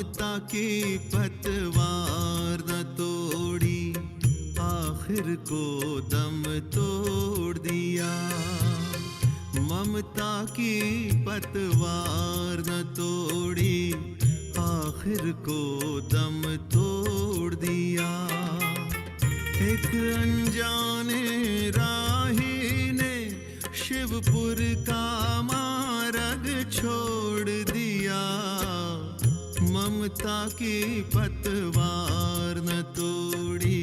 ममता की पतवार न तोड़ी, आखिर को दम तोड़ दिया। ममता की पतवार न तोड़ी, आखिर को दम तोड़ दिया। एक अनजाने राही ने शिवपुर का मार्ग छोड़ दिया। ममता की पतवार न तोड़ी,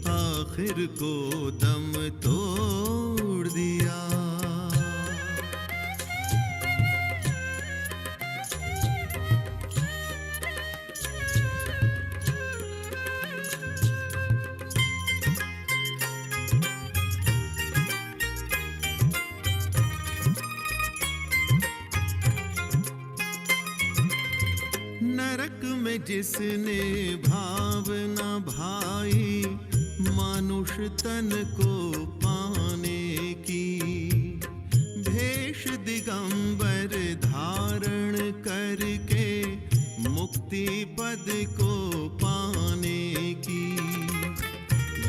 आखिर को दम तोड़ दिया। नरक में जिसने भावना भाई, मानुष तन को पाने की, भेष दिगंबर धारण करके मुक्ति पद को पाने की।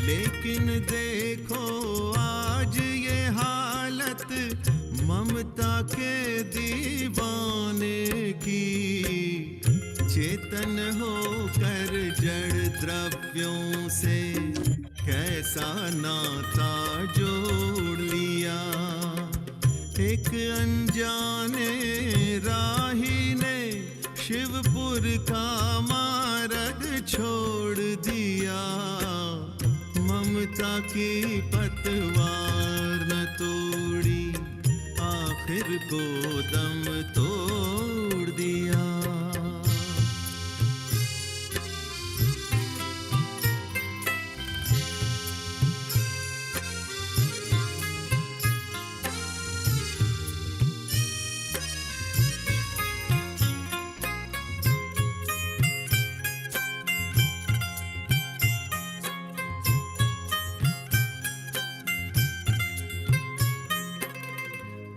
लेकिन देखो आज ये हालत ममता के दीवाने की। चेतन होकर जड़ द्रव्यों से कैसा नाता जोड़ लिया। एक अनजाने राही ने शिवपुर का मार्ग छोड़ दिया। ममता की पतवार न तोड़ी, आखिर को दम तोड़ दिया।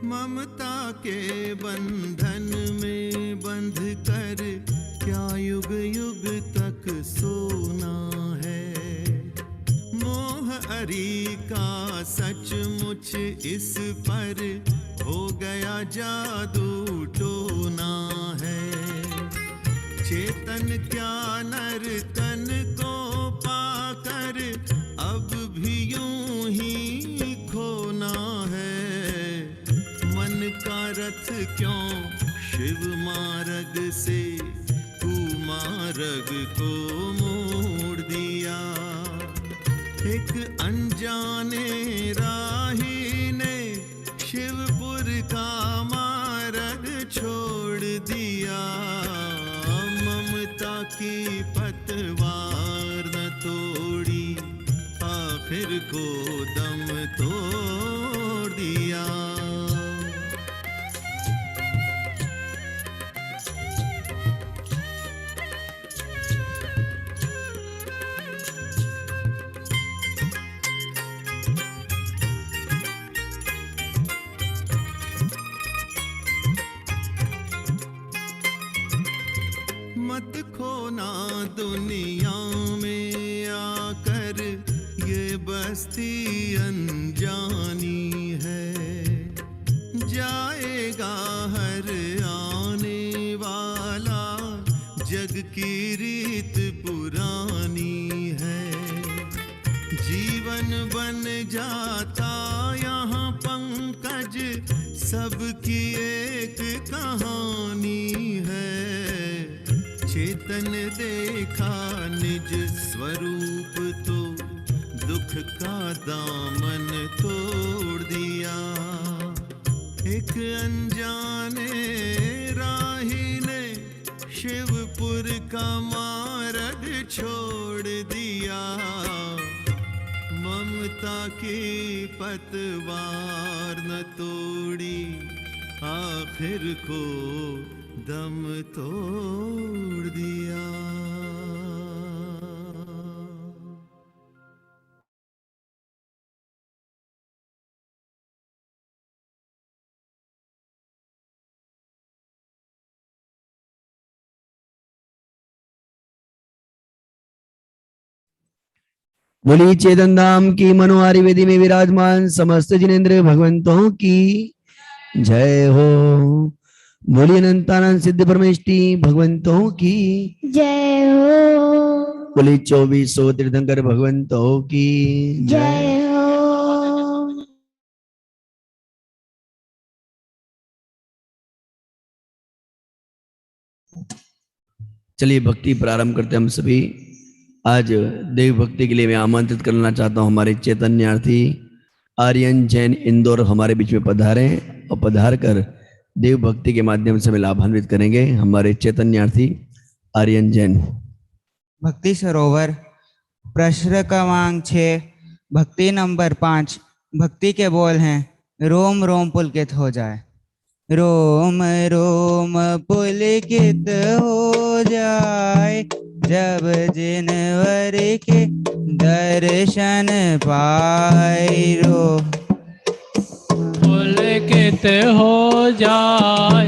ममता के बंधन में बंध कर क्या युग युग तक सोना है। मोह अरी का सचमुच इस पर हो गया जादू टोना है। चेतन क्या नर तन को पाकर अब भी यूं ही खोना है। मन का रथ क्यों शिव मार्ग से कुमार्ग को मोड़ दिया। एक अनजाने राही ने शिवपुर का मार्ग छोड़ दिया। ममता की पतवार न तोड़ी, आखिर को दम तोड़ दिया। मत खोना दुनिया में आकर, ये बस्ती अनजानी है। जाएगा हर आने वाला, जग की रीत पुरानी है। जीवन बन जाता यहाँ पंकज, सबकी एक कहानी है। चेतन देखा निज स्वरूप तो दुख का दामन तोड़ दिया। एक अनजाने राही ने शिवपुर का मार्ग छोड़ दिया। ममता की पतवार न तोड़ी, आखिर को दम तोड़ दिया। बोली चेतन धाम की मनोहारी वेदी में विराजमान समस्त जिनेन्द्र भगवंतों की जय हो। बोली अनंतानंद सिद्ध परमेष्टि भगवंतों की जय हो। बोली 2400 तीर्थंकर भगवंतों की जय हो। चलिए भक्ति प्रारंभ करते हैं हम सभी। आज देव भक्ति के लिए मैं आमंत्रित करना चाहता हूं हमारे चैतन्यार्थी आर्यन जैन इंदौर हमारे बीच में पधारे और पधार कर देव भक्ति के माध्यम से हमें लाभान्वित करेंगे। हमारे चैतन्यार्थी आर्यन जैन। भक्ति सरोवर प्रश्न क्रमांक 6 भक्ति नंबर 5। भक्ति के बोल हैं रोम रोम पुलकित हो जाए। रोम रोम पुलकित हो जाए जब जिनवर के दर्शन पाए। रो पुलकित हो जाए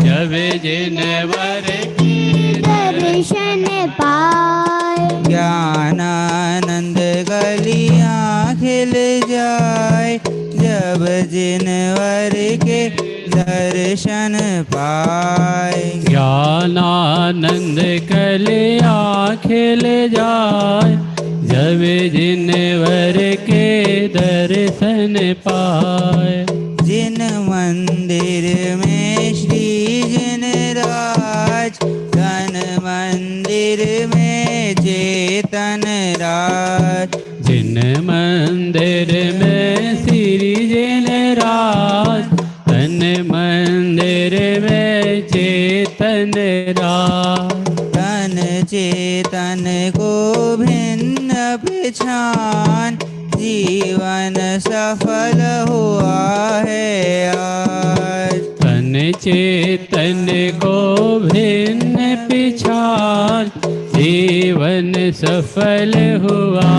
जब जिनवर की दर्शन पाए। ज्ञानानंद गलियां खिल जाए जब जिनवर के दर्शन पाए। ज्ञानानंद कलियां खिल जाए जब जिनवर के दर्शन पाए। जिन मंदिर में श्री जिन राज तन मंदिर में चेतन राज। जिन मंदिर में श्री जिन राज तन मंदिर में चेतन राज। तन चेतन को भिन्न पहचान जीवन सफल हुआ है आज। तन चेतन को भिन्न पहचान जीवन सफल हुआ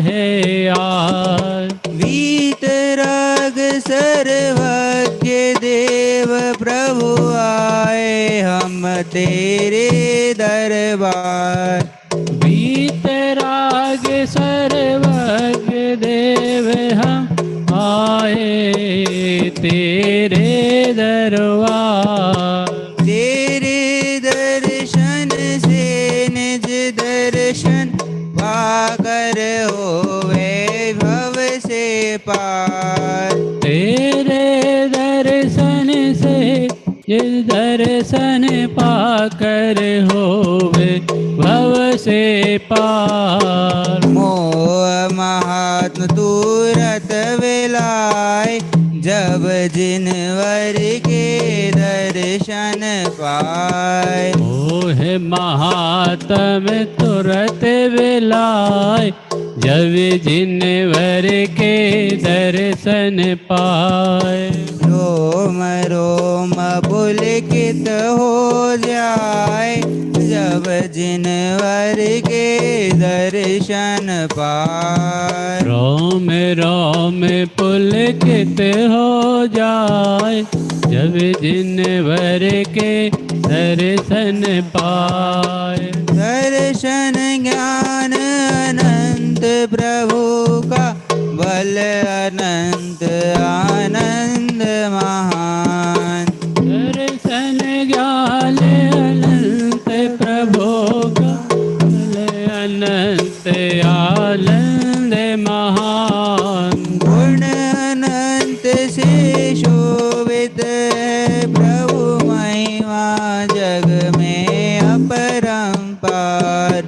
है आज। वीतराग सर्वज्ञ देव प्रभु आए हम तेरे दरबार। वीतराग सर्वज्ञ देव हम आए तेरे दरबार। तेरे दर्शन से निज दर्शन पाकर होवे भव से पार। तेरे दर्शन से जिस दर्शन पाकर होवे भव से पार। मोह महात्म तुरत विलाय जब जिनवर के दर्शन पाए। मोह महात्म तुरत विलाय जब जिनवर के दर्शन पाए। रोम रोम पुलकित हो जाए जब जिनवर के दर्शन पाए। रोम रोम पुलकित हो जाए जब जिनवर के दर्शन पाए। दर्शन ज्ञान अनंत प्रभु का बल अनंत आनंद महान। दर्शन ज्ञान अनंत प्रभु का बल अनंत आनंद महान। गुण अनंत से शोभित है प्रभु महिमा जग में अपरंपार।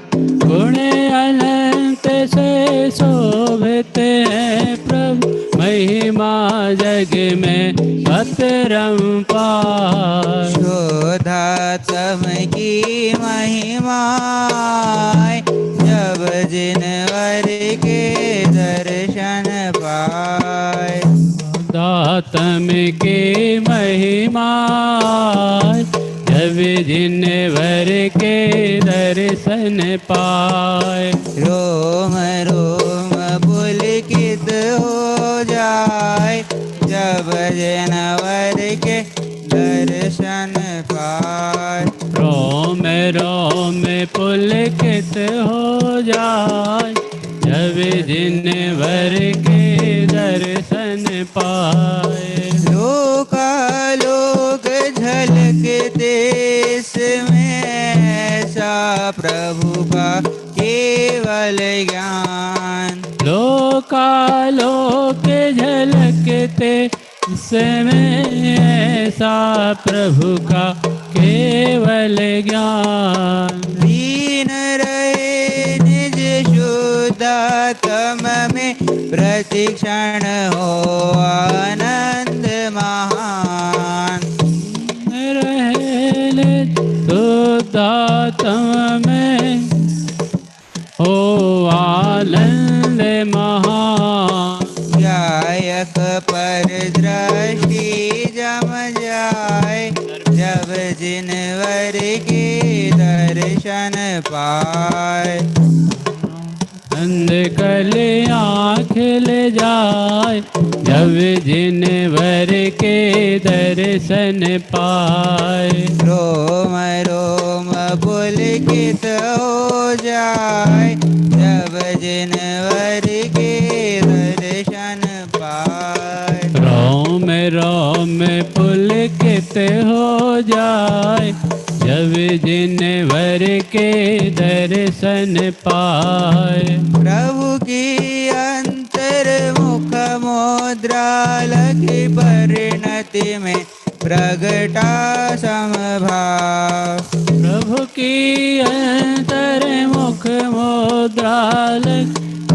गुण अनंत से शोभित है प्रभु महिमा जग में अपरंपार। शोधात्म की महिमा जब जिनवर के दर्शन पाए। दातम के महिमा जब जिनवर के दर्शन पाए। रोम रोम पुलकित हो जाए जब जिनवर के दर्शन पाए। रोम रोम पुलकित हो जाए जब जिन वर के दर्शन पाए। लोकालोक झलकते इसमें ऐसा प्रभु का केवल ज्ञान। लोकालोक झलकते इसमें ऐसा प्रभु का केवल ज्ञान। लीन रहे निज शुद्धात्म में प्रतिक्षण हो आनंद महान। रहे शुद्धात्म में हो आनंद महान। गायक पर दृष्टि जम जाए जब जिनवर के दर्शन पाए। अंधकलियाँ खिल जाए जब जिनवर के दर्शन पाए। रोम रोम पुलकित हो जाए जब जिनवर के दर्शन पाए। रोम रोम पुलकित हो जाए जब जिनवर के दर्शन पाए। प्रभु की अंतर्मुख मुद्रा लखी परिणति में प्रगटा समभाव। प्रभु की अंतर्मुख मुद्रा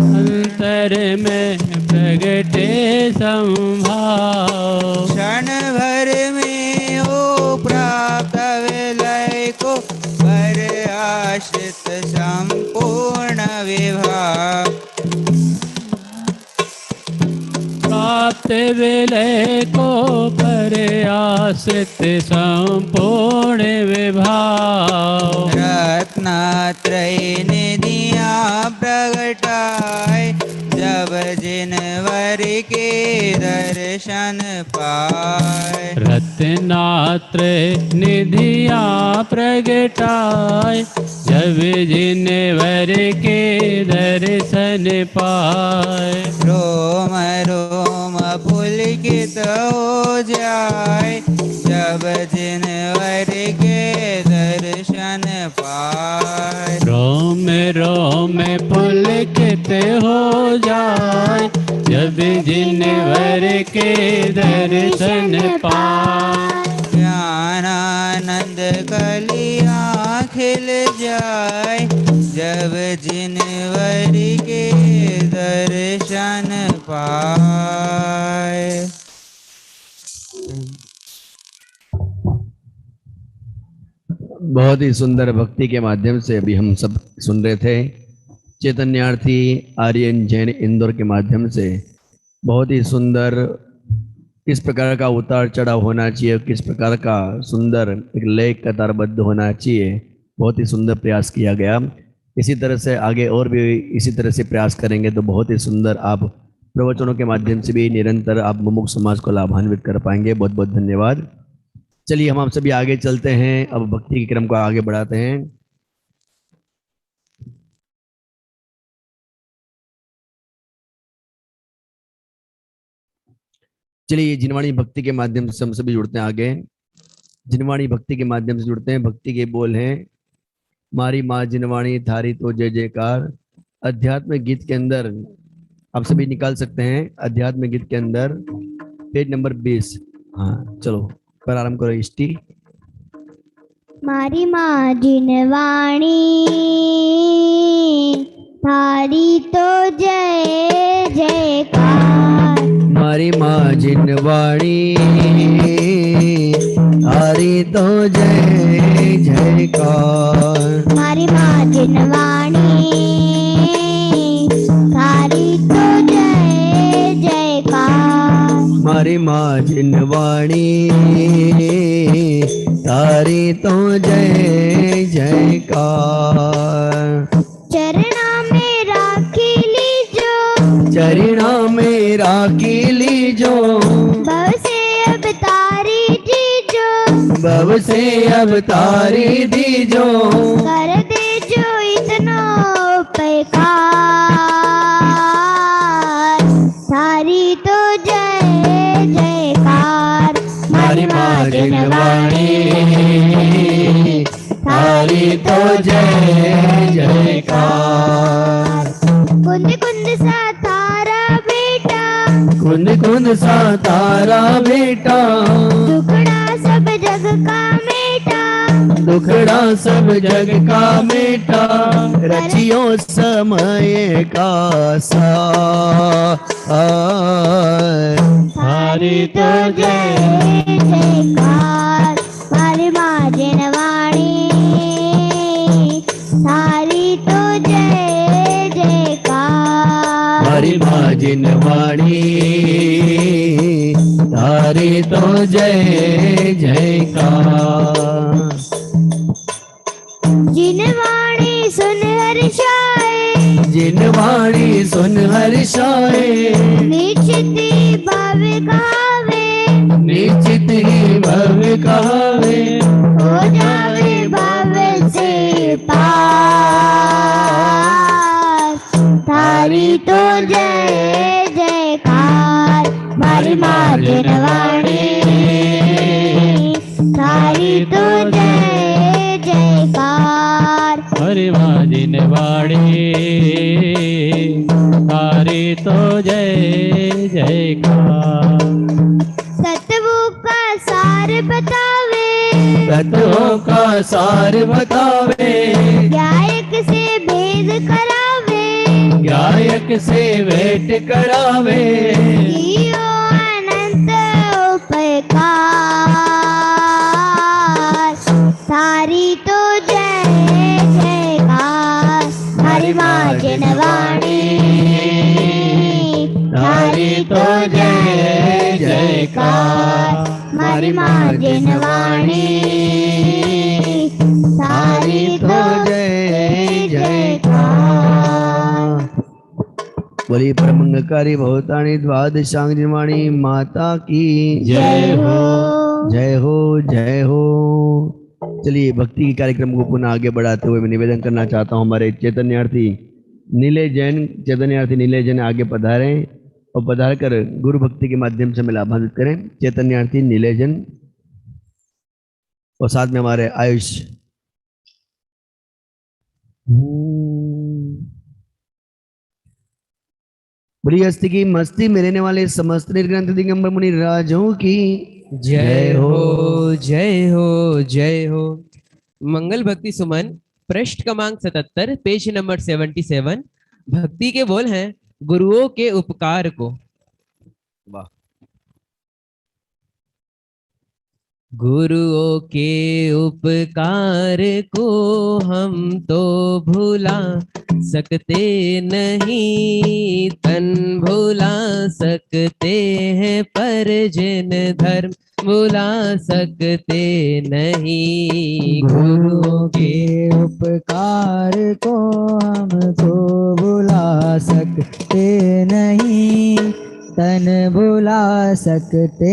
अंतर में प्रगटे संभाव। क्षण भर में ओ प्राप्त विलय को पर आश्रित संपूर्ण विभाग। प्राप्त विलय को पर आश्रित संपूर्ण विभाव। रत्नत्रय निधिया प्रगटाए जब जिनवर के दर्शन पाए। रत्नात्रय निधिया प्रगटाए जब जिनवर के दर्शन पाए। रोम रोम पुलकित हो जाए जब जिनवर के दर्शन पाए। रोम रोम पुलकित हो जाए जब जिनवर के दर्शन पाए। ज्ञानानंद कलियाँ खिल जाए जब जिनवर के दर्शन पाए। बहुत ही सुंदर भक्ति के माध्यम से अभी हम सब सुन रहे थे। चैतन्यार्थी आर्यन जैन इंदौर के माध्यम से बहुत ही सुंदर किस प्रकार का उतार चढ़ाव होना चाहिए, किस प्रकार का सुंदर एक लय कतारबद्ध होना चाहिए, बहुत ही सुंदर प्रयास किया गया। इसी तरह से आगे और भी इसी तरह से प्रयास करेंगे तो बहुत ही सुंदर आप प्रवचनों के माध्यम से भी निरंतर आप मुमुक्ष समाज को लाभान्वित कर पाएंगे। बहुत बहुत धन्यवाद। चलिए हम सभी आगे चलते हैं, अब भक्ति के क्रम को आगे बढ़ाते हैं। चलिए जिनवाणी भक्ति के माध्यम से हम सभी जुड़ते हैं आगे। जिनवाणी भक्ति के माध्यम से जुड़ते हैं। भक्ति के बोल हैं, मारी माँ जिनवाणी थारी तो जय जयकार। अध्यात्म गीत के अंदर आप सभी निकाल सकते हैं, अध्यात्म गीत के अंदर पेज नंबर 20। हाँ चलो प्रारंभ करो इष्टि। मारी माँ जिनवाणी थारी तो जय जयकार। मारी माँ जिनवाणी थारी तो जय जयकार। मारी माँ जिनवाणी थारी तो जय जयकार। मारी माँ जिनवाणी तारी तो जय जयकार। चरणा में राखी लीजो, चरणा में राखी लीजो, भव से अब तारी दीजो, भव से अब तारी दीजो, कर दे जो इतना उपकार। हमारी माँ जिनवाणी तारी तो जय जयकार। कुंद कुंद सा तारा बेटा, कुंद कुंद सा तारा बेटा, दुखड़ा सब जग का मेटा, दुखड़ा सब जग का मेटा, रचियो समय का सार। तारी तो जय जयकार। हमारी माँ जिनवाणी तारी तो जय जयकार। हमारी माँ जिनवाणी तारी तो जय जयकार। जिनवाणी सुन हर्षाए, जिनवाणी सुन हर्षाए, निश्चित ही भाव गावे, निश्चित ही भव कहावे, हो जावे भाव से पार। तारी तो जय जयकार। हमारी माँ जिनवाणी तारी तो जय जयकार। हरि माँ जिनवाणी तारी तो जय जयकार। सतवों का सार बतावे, तत्वों का सार बतावे, गायक से भेद करावे, गायक से भेंट करावे, जियो अनंत उपकार। तारी तो जय जयकार। हरि माँ जिनवाणी तारी तो जय जयकार। हमारी माँ जिनवाणी तारी तो जय जयकार। बोली परमंगकारी भवताणी द्वादशांग जिनवाणी माता की जय हो। जय हो जय हो। चलिए भक्ति के कार्यक्रम को पुनः आगे बढ़ाते हुए मैं निवेदन करना चाहता हूँ हमारे चैतन्यार्थी नीले जैन, चैतन्यार्थी नीले जैन आगे पधारें और पधार कर गुरु भक्ति के माध्यम से हमें लाभान्वित करें। चैतन्यार्थी नीले जैन और साथ में हमारे आयुष। बड़ी हस्ती की मस्ती में रहने वाले समस्त निर्ग्रंथ दिगंबर मुनि राजों की जय हो जय हो जय हो। मंगल भक्ति सुमन पृष्ठ क्रमांक 77 पेज नंबर 77। भक्ति के बोल हैं गुरुओं के उपकार को। वाह। गुरुओं के उपकार को हम तो भुला सकते नहीं, तन भुला सकते हैं पर जिन धर्म भुला सकते नहीं। गुरुओं के उपकार को हम तो भुला सकते नहीं, तन भुला सकते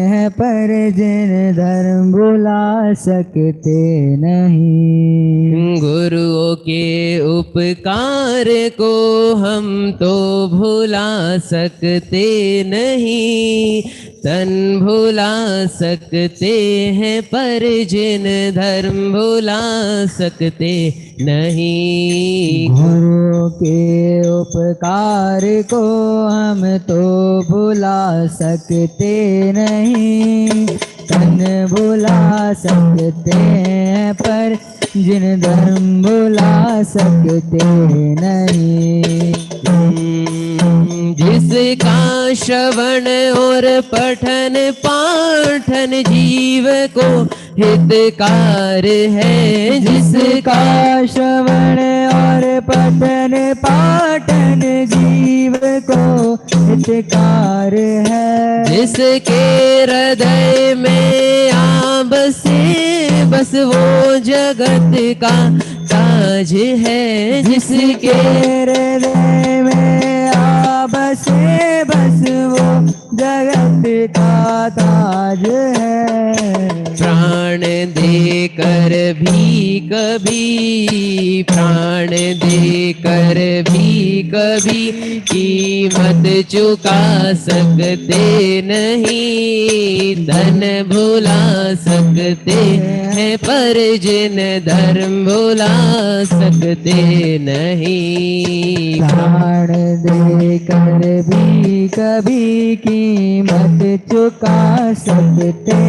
हैं पर जिन धर्म भुला सकते नहीं। गुरुओं के उपकार को हम तो भुला सकते नहीं, तन भुला सकते हैं पर जिन धर्म भुला सकते नहीं। गुरुओं के उपकार को हम तो भुला सकते नहीं, तन भुला सकते हैं पर जिन धर्म भुला सकते नहीं। जिसका श्रवण और पठन पाठन जीव को हितकार है, जिसका श्रवण और पठन पाठन जीव को हितकार है। जिसके हृदय में आ बसे बस वो जगत का ताज है। जिसके हृदय में आ बसे बस वो जगत का ताज है। प्राण दे कर भी कभी, प्राण दे कर भी कभी कीमत चुका सकते नहीं। धन भुला सकते हैं पर जिन धर्म भुला सकते नहीं। प्राण दे कर भी कभी कीमत चुका सकते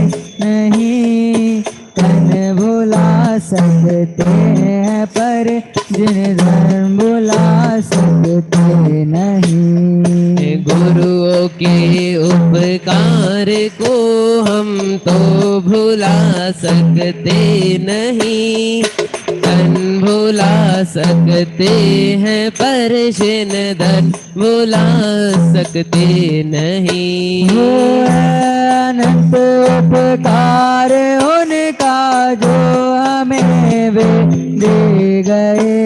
नहीं। तन भुला सकते हैं पर जिन धर्म भुला सकते नहीं। गुरुओं के उपकार को हम तो भुला सकते नहीं। तन भुला सकते हैं पर जिन धन भुला सकते नहीं। वो अनंत उपकार उनका जो हमें वे दे गए।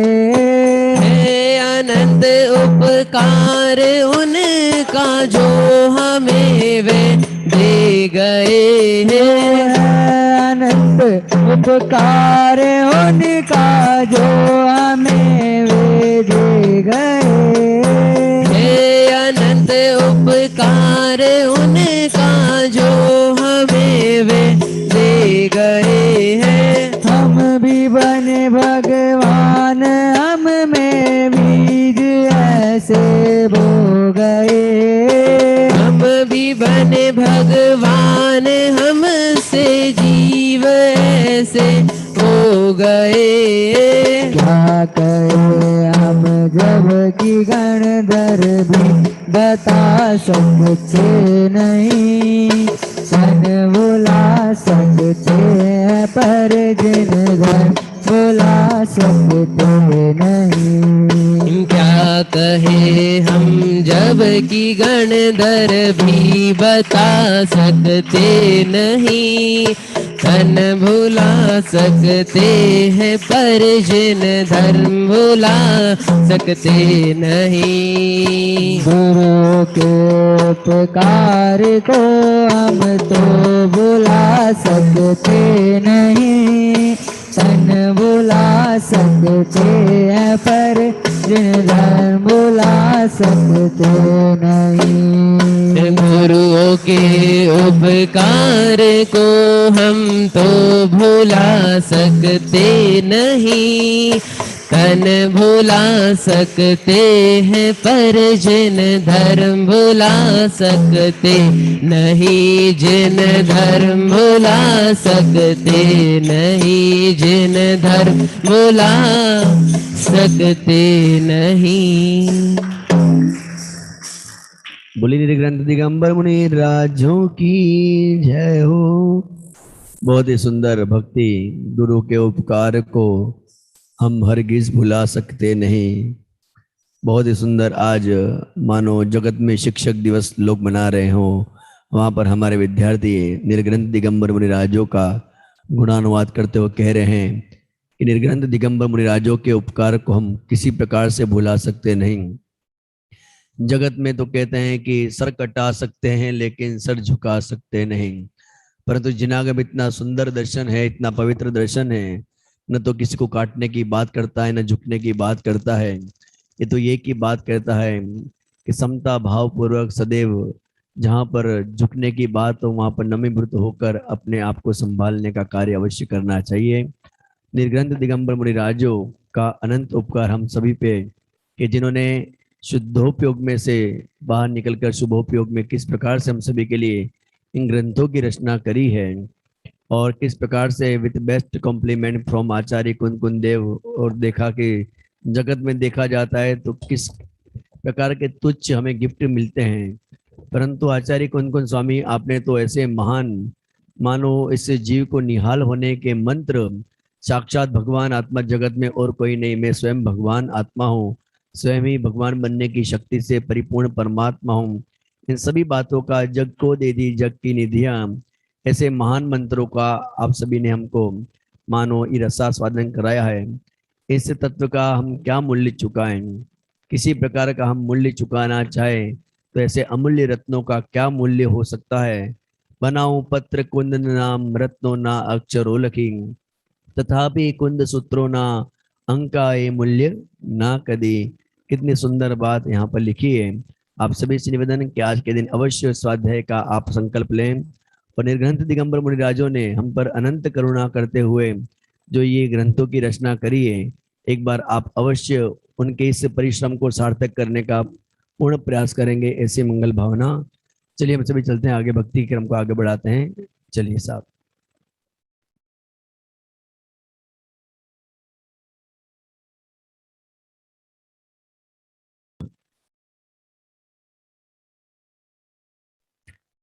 है अनंत उपकार उनका जो हमें वे दे गए हैं। अनंत उपकार उनका जो हमें वे दे गए। हे अनंत उपकार उनका जो हमें वे दे गए हैं। हम भी बने भगवान हम में बीज ऐसे बो गए। हम भी बने भगवान हमसे जीव ऐसे हो गए। क्या कहे हम जब कि गणधर भी बता सकते नहीं। तन बुला सकते हैं पर जिन धन बुला सकते नहीं। क्या कहे हम जब कि गणधर भी बता सकते नहीं। तन भुला सकते हैं पर जिन धर्म भुला सकते नहीं। गुरु के उपकार को हम तो भुला सकते नहीं। तन भुला सकते हैं पर जिन धर्म भुला सकते नहीं। गुरुओं के उपकार को हम तो भुला सकते नहीं। तन भुला सकते हैं पर जिन धर्म भुला सकते नहीं। जिन धर्म भुला सकते नहीं। जिन धर्म भुला सकते नहीं। बोली निर्ग्रंथ दिगंबर मुनि राजों की जय हो। बहुत ही सुंदर भक्ति। गुरु के उपकार को हम हरगिज भुला सकते नहीं। बहुत ही सुंदर। आज मानो जगत में शिक्षक दिवस लोग मना रहे हों, वहाँ पर हमारे विद्यार्थी निर्ग्रंथ दिगंबर मुनिराजों का गुणानुवाद करते हुए कह रहे हैं कि निर्ग्रंथ दिगंबर मुनिराजों के उपकार को हम किसी प्रकार से भुला सकते नहीं। जगत में तो कहते हैं कि सर कटा सकते हैं लेकिन सर झुका सकते नहीं, परंतु जिनागम इतना सुंदर दर्शन है, इतना पवित्र दर्शन है, न तो किसी को काटने की बात करता है, न झुकने की बात करता है। ये तो ये की बात कहता है कि समता भाव पूर्वक सदैव जहाँ पर झुकने की बात हो वहाँ पर नमीभूत होकर अपने आप को संभालने का कार्य अवश्य करना चाहिए। निर्ग्रंथ दिगंबर मुनिराजों का अनंत उपकार हम सभी पे कि जिन्होंने शुद्धोपयोग में से बाहर निकलकर शुभोपयोग में किस प्रकार से हम सभी के लिए इन ग्रंथों की रचना करी है और किस प्रकार से विद बेस्ट कॉम्प्लीमेंट फ्रॉम आचार्य कुंद देव। और देखा कि जगत में देखा जाता है तो किस प्रकार के तुच्छ हमें गिफ्ट मिलते हैं, परंतु आचार्य कुंद स्वामी आपने तो ऐसे महान मानो इस जीव को निहाल होने के मंत्र, साक्षात भगवान आत्मा जगत में और कोई नहीं, मैं स्वयं भगवान आत्मा हूँ, स्वयं ही भगवान बनने की शक्ति से परिपूर्ण परमात्मा हूँ, इन सभी बातों का जग को दे दी जग की निधियां, ऐसे महान मंत्रों का आप सभी ने हमको मानो ये रसास्वादन कराया है। इस तत्व का हम क्या मूल्य चुकाएं? किसी प्रकार का हम मूल्य चुकाना चाहे तो ऐसे अमूल्य रत्नों का क्या मूल्य हो सकता है। बनाऊं पत्र कुंद नाम रत्नो ना अक्षरो लखी, तथापि कुंद सूत्रों ना अंका ए मूल्य ना कदी। कितनी सुंदर बात यहाँ पर लिखी है। आप सभी से निवेदन कि आज के दिन अवश्य स्वाध्याय का आप संकल्प लें और निर्ग्रंथ दिगंबर मुनिराजों ने हम पर अनंत करुणा करते हुए जो ये ग्रंथों की रचना करी है, एक बार आप अवश्य उनके इस परिश्रम को सार्थक करने का पूर्ण प्रयास करेंगे, ऐसी मंगल भावना। चलिए हम सभी चलते हैं आगे, भक्ति के क्रम को आगे बढ़ाते हैं। चलिए साहब।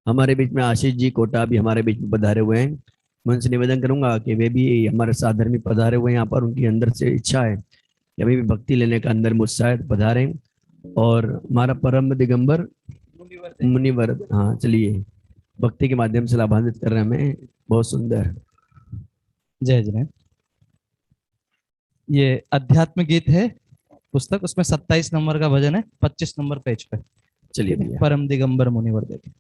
हमारे बीच में आशीष जी कोटा भी हमारे बीच में पधारे हुए हैं। मैं उनसे निवेदन करूंगा कि वे भी हमारे साथ धर्मी पधारे हुए हैं यहाँ पर। उनकी अंदर से इच्छा है कि हमें भी भक्ति लेने का अंदर में उत्साह है, पधारें। और हमारा परम दिगंबर मुनिवर, हाँ चलिए, भक्ति के माध्यम से लाभान्वित कर रहे हैं हमें। बहुत सुंदर। जय जय। ये अध्यात्म गीत है पुस्तक, उसमें 27 नंबर का भजन है, 25 नंबर पेज पे। चलिए भैया। परम दिगंबर मुनिवर देखे।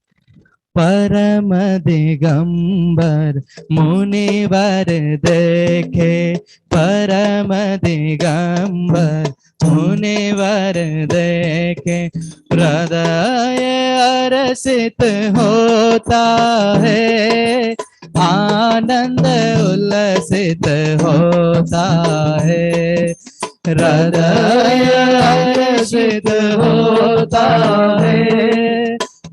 परम दिगंबर मुनिवर देखे, परम दिगंबर मुनिवर देखे, हृदय हर्षित होता है, आनंद उल्लसित होता है, हृदय हर्षित होता है,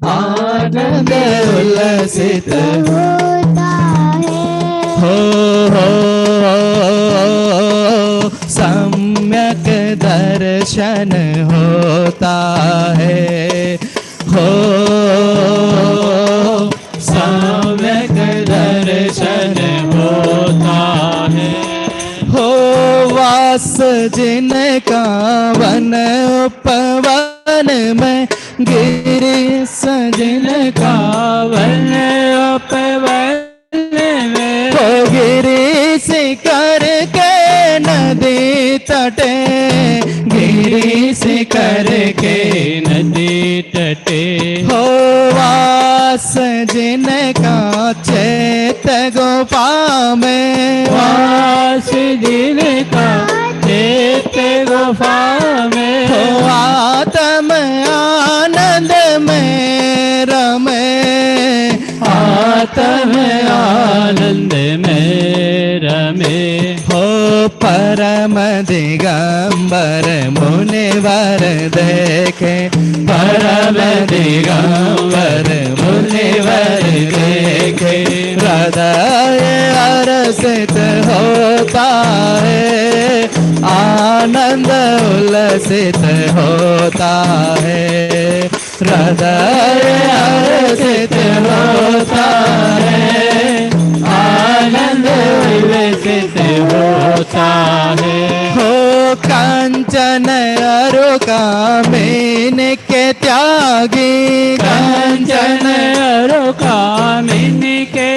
आनंद उल्लसित होता है। सम्यक दर्शन होता है, सम्यक दर्शन होता है, वास जिनका वन उपवन में, गिरी सजन का वन उपवन में, गिरी शिखर के नदी तटे, गिरी शिखर के नदी तटे, वास जिनका चेत गोपा में, वास जिनका चेत गोपा में, आत्म आनंद में रमे, आत्म आनंद में रमे, परम दिगंबर मुनिवर देखे, परम दिगंबर मुनिवर देखे, हृदय हर्षित होता है, आनंद उल्लसित होता है, हृदय हर्षित होता है, आनंद उल्लसित होता है, कांचन अरु कामिन के त्यागी, कांचन अरु कामिन के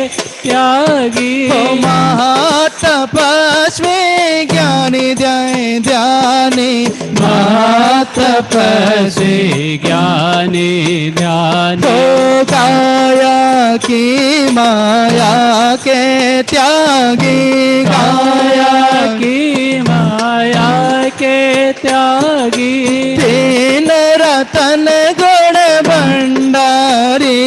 त्यागी, महातपस्वी ज्ञानी ध्यानी ध्यानी, महातपस्वी ज्ञानी ध्यानी, काया की माया के त्यागी, काया की माया के त्यागी, तीन रतन गुण भंडारी,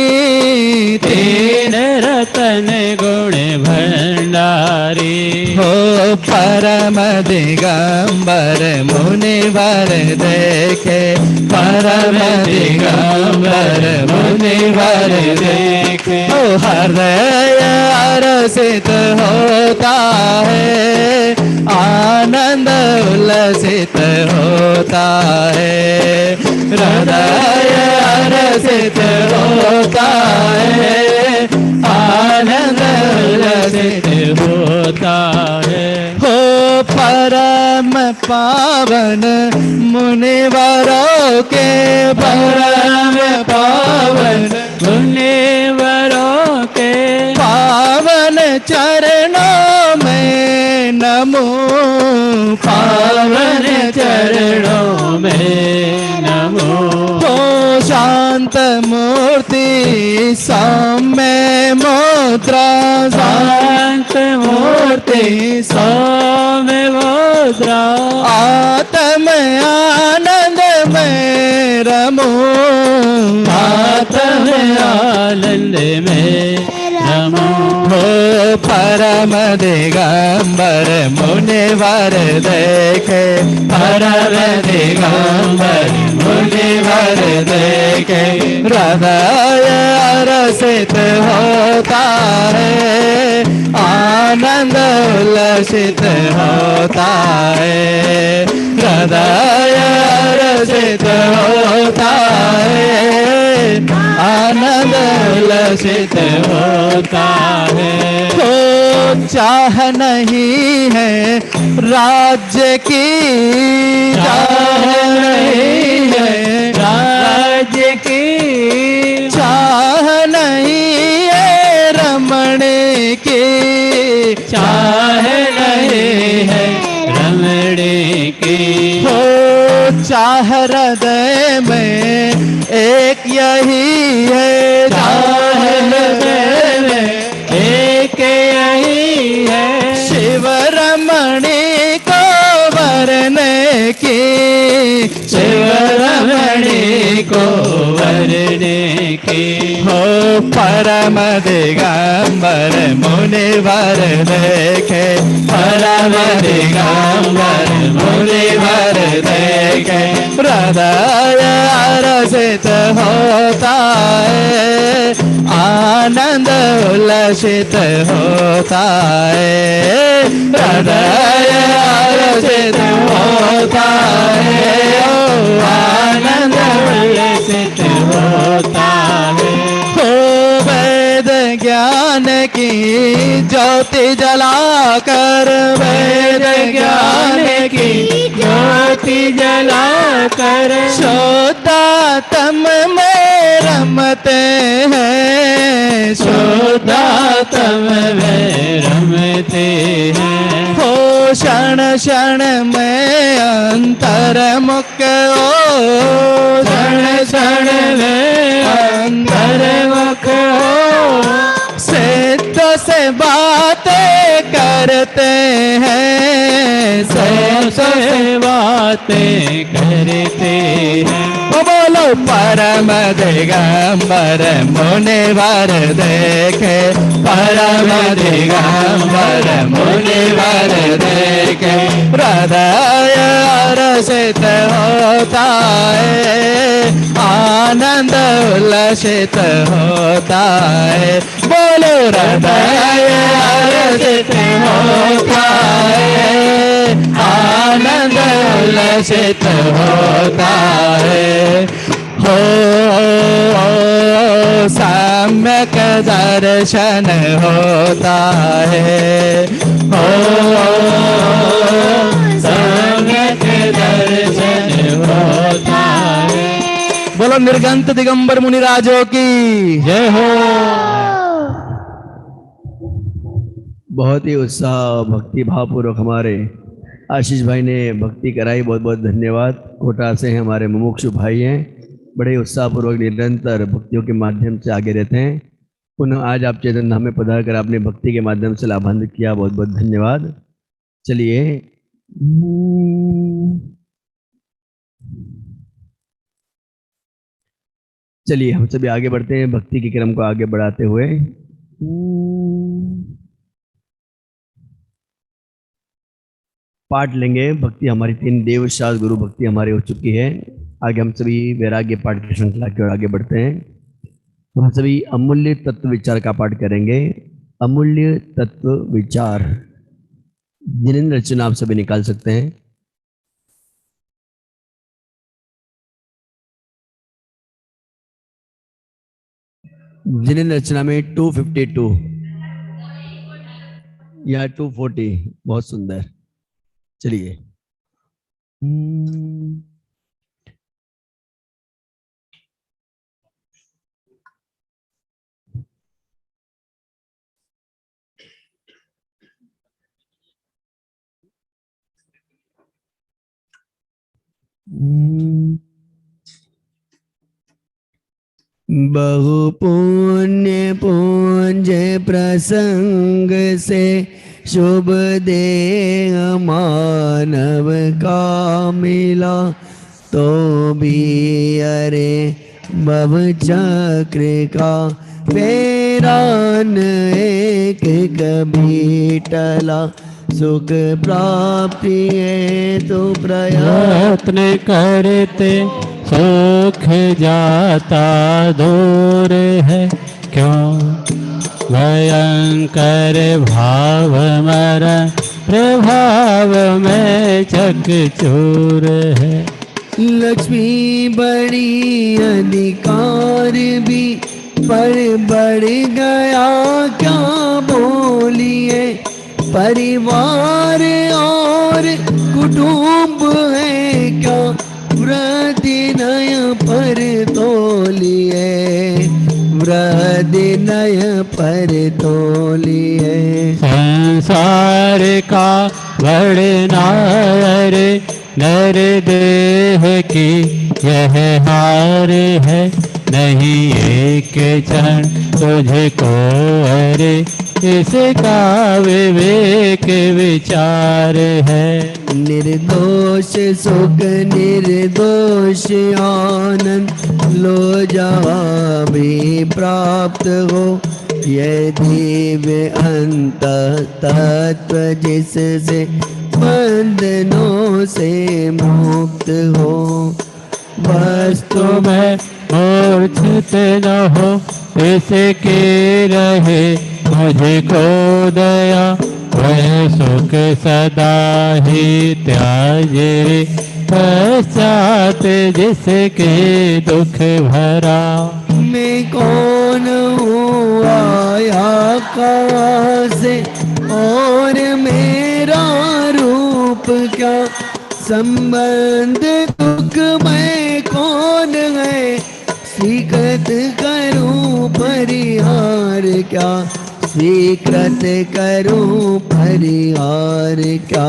तीन रतन गुण भंडारी, परम दिगंबर मुनिवर देखे, परम दिगंबर मुनिवर देखे, हृदय हर्षित होता है, आनंद उल्लसित होता है, हृदय हर्षित होता है, आनंद उल्लसित होता है, परम पावन मुनिवरों के, परम पावन मुनिवरों के, पावन चरणों में नमो, पावन चरणों में नमो, शांत मूर्ति सौम्य मुद्रा, शांत मूर्ति सौम्य मुद्रा, आत्म आनंद में रमो, आत्म आनंद में रमो हो परम दिगंबर मुनिवर देखे, परम दिगंबर मुनिवर देखे, हृदय रसित होता है, आनंद उल्लसित होता है, हृदय रसित होता है, आनंद उल्लसित होता है। तो चाह नहीं है राज्य की, चाह नहीं है राज्य की, चाह नहीं है रमण की, चाह नहीं है रमण की। हो चाह हृदय में एक यही है, चाह हृदय में एक यही है, शिव रमणी को वरने की, शिव रमणी को वरने की। हो परम दिगंबर मुनिवर देखे, परम दिगंबर मुनिवर देखे, हृदय रसित होता है, आनंद उल्लसित होता है, हृदय रसित होता है, आनंद उल्लसित होता है। हो वेद ज्ञान की ज्योति जलाकर, वेद ज्ञान की ज्योति जलाकर, शुद्धात्म में रमते हैं, शुद्धात्म में रमते हैं। हो क्षण क्षण में अंतर्मुख हो, क्षण क्षण में अंतर्मुख हो, सिद्ध से बातें करते हैं, सिद्ध से बातें करते हैं। बोलो परम दिगंबर मुनिवर देखे, परम दिगंबर मुनिवर देखे, हृदय रसित होता है, आनंद उल्लसित होता है। बोलो हृदय रसित होता है, आनंद उल्लसित होता है। हो सम्यक दर्शन होता है, हो सम्यक दर्शन होता है। बोलो निर्गंत दिगंबर मुनिराजों की जय हो। बहुत ही उत्साह भक्ति भावपूर्वक हमारे आशीष भाई ने भक्ति कराई, बहुत बहुत धन्यवाद। कोटा से हैं हमारे मुमुक्षु भाई हैं, बड़े उत्साहपूर्वक निरंतर भक्तियों के माध्यम से आगे रहते हैं। पुनः आज आप चैतन्य धाम में पधार कर आपने भक्ति के माध्यम से लाभान्वित किया, बहुत बहुत धन्यवाद। चलिए चलिए हम सभी आगे बढ़ते हैं भक्ति के क्रम को आगे बढ़ाते हुए। पाठ लेंगे भक्ति हमारी 3 देवशास्त्र गुरु भक्ति हमारी हो चुकी है। आगे हम सभी वैराग्य पाठ की श्रृंखला की ओर आगे बढ़ते हैं। हम सभी अमूल्य तत्व विचार का पाठ करेंगे। अमूल्य तत्व विचार जिनेंद्र रचना आप सभी निकाल सकते हैं। जिनेंद्र रचना में 252 या 240, बहुत सुंदर। चलिए बहु पुण्य पुंज प्रसंग से शुभ देह मानव का मिला, तो भी अरे भव चक्र का पैरान एक कभी टला सुख प्राप्ति है तो प्रयत्न यत्न करते सुख जाता दूर है, क्यों भयंकर भाव मरण प्रभाव में चकचूर है। लक्ष्मी बड़ी अधिकार भी पर बढ़ गया क्या बोलिए, परिवार और कुटुंब है क्या व्रतिनय पर तोलिए, व्रतिनय पर तोलिए। संसार का बढ़ना रे नर देह की यह हार है, नहीं एक क्षण तुझको अरे इसका विवेक विचार है। निर्दोष सुख निर्दोष आनंद लो जहाँ भी प्राप्त हो, यह दिव्य अंत तत्व जिससे बंधनों से मुक्त हो। वस्तु में मूर्छित न हो इसके रहे मुझको दया, वह सुख सदा ही त्याजे रे पश्चात जिसके दुख भरा। मैं कौन हूँ आया कहाँ से और मेरा रूप क्या, संबंध दुख में कौन है, स्वीकृत करूं परिहार क्या, स्वीकृत करूं परिहार क्या।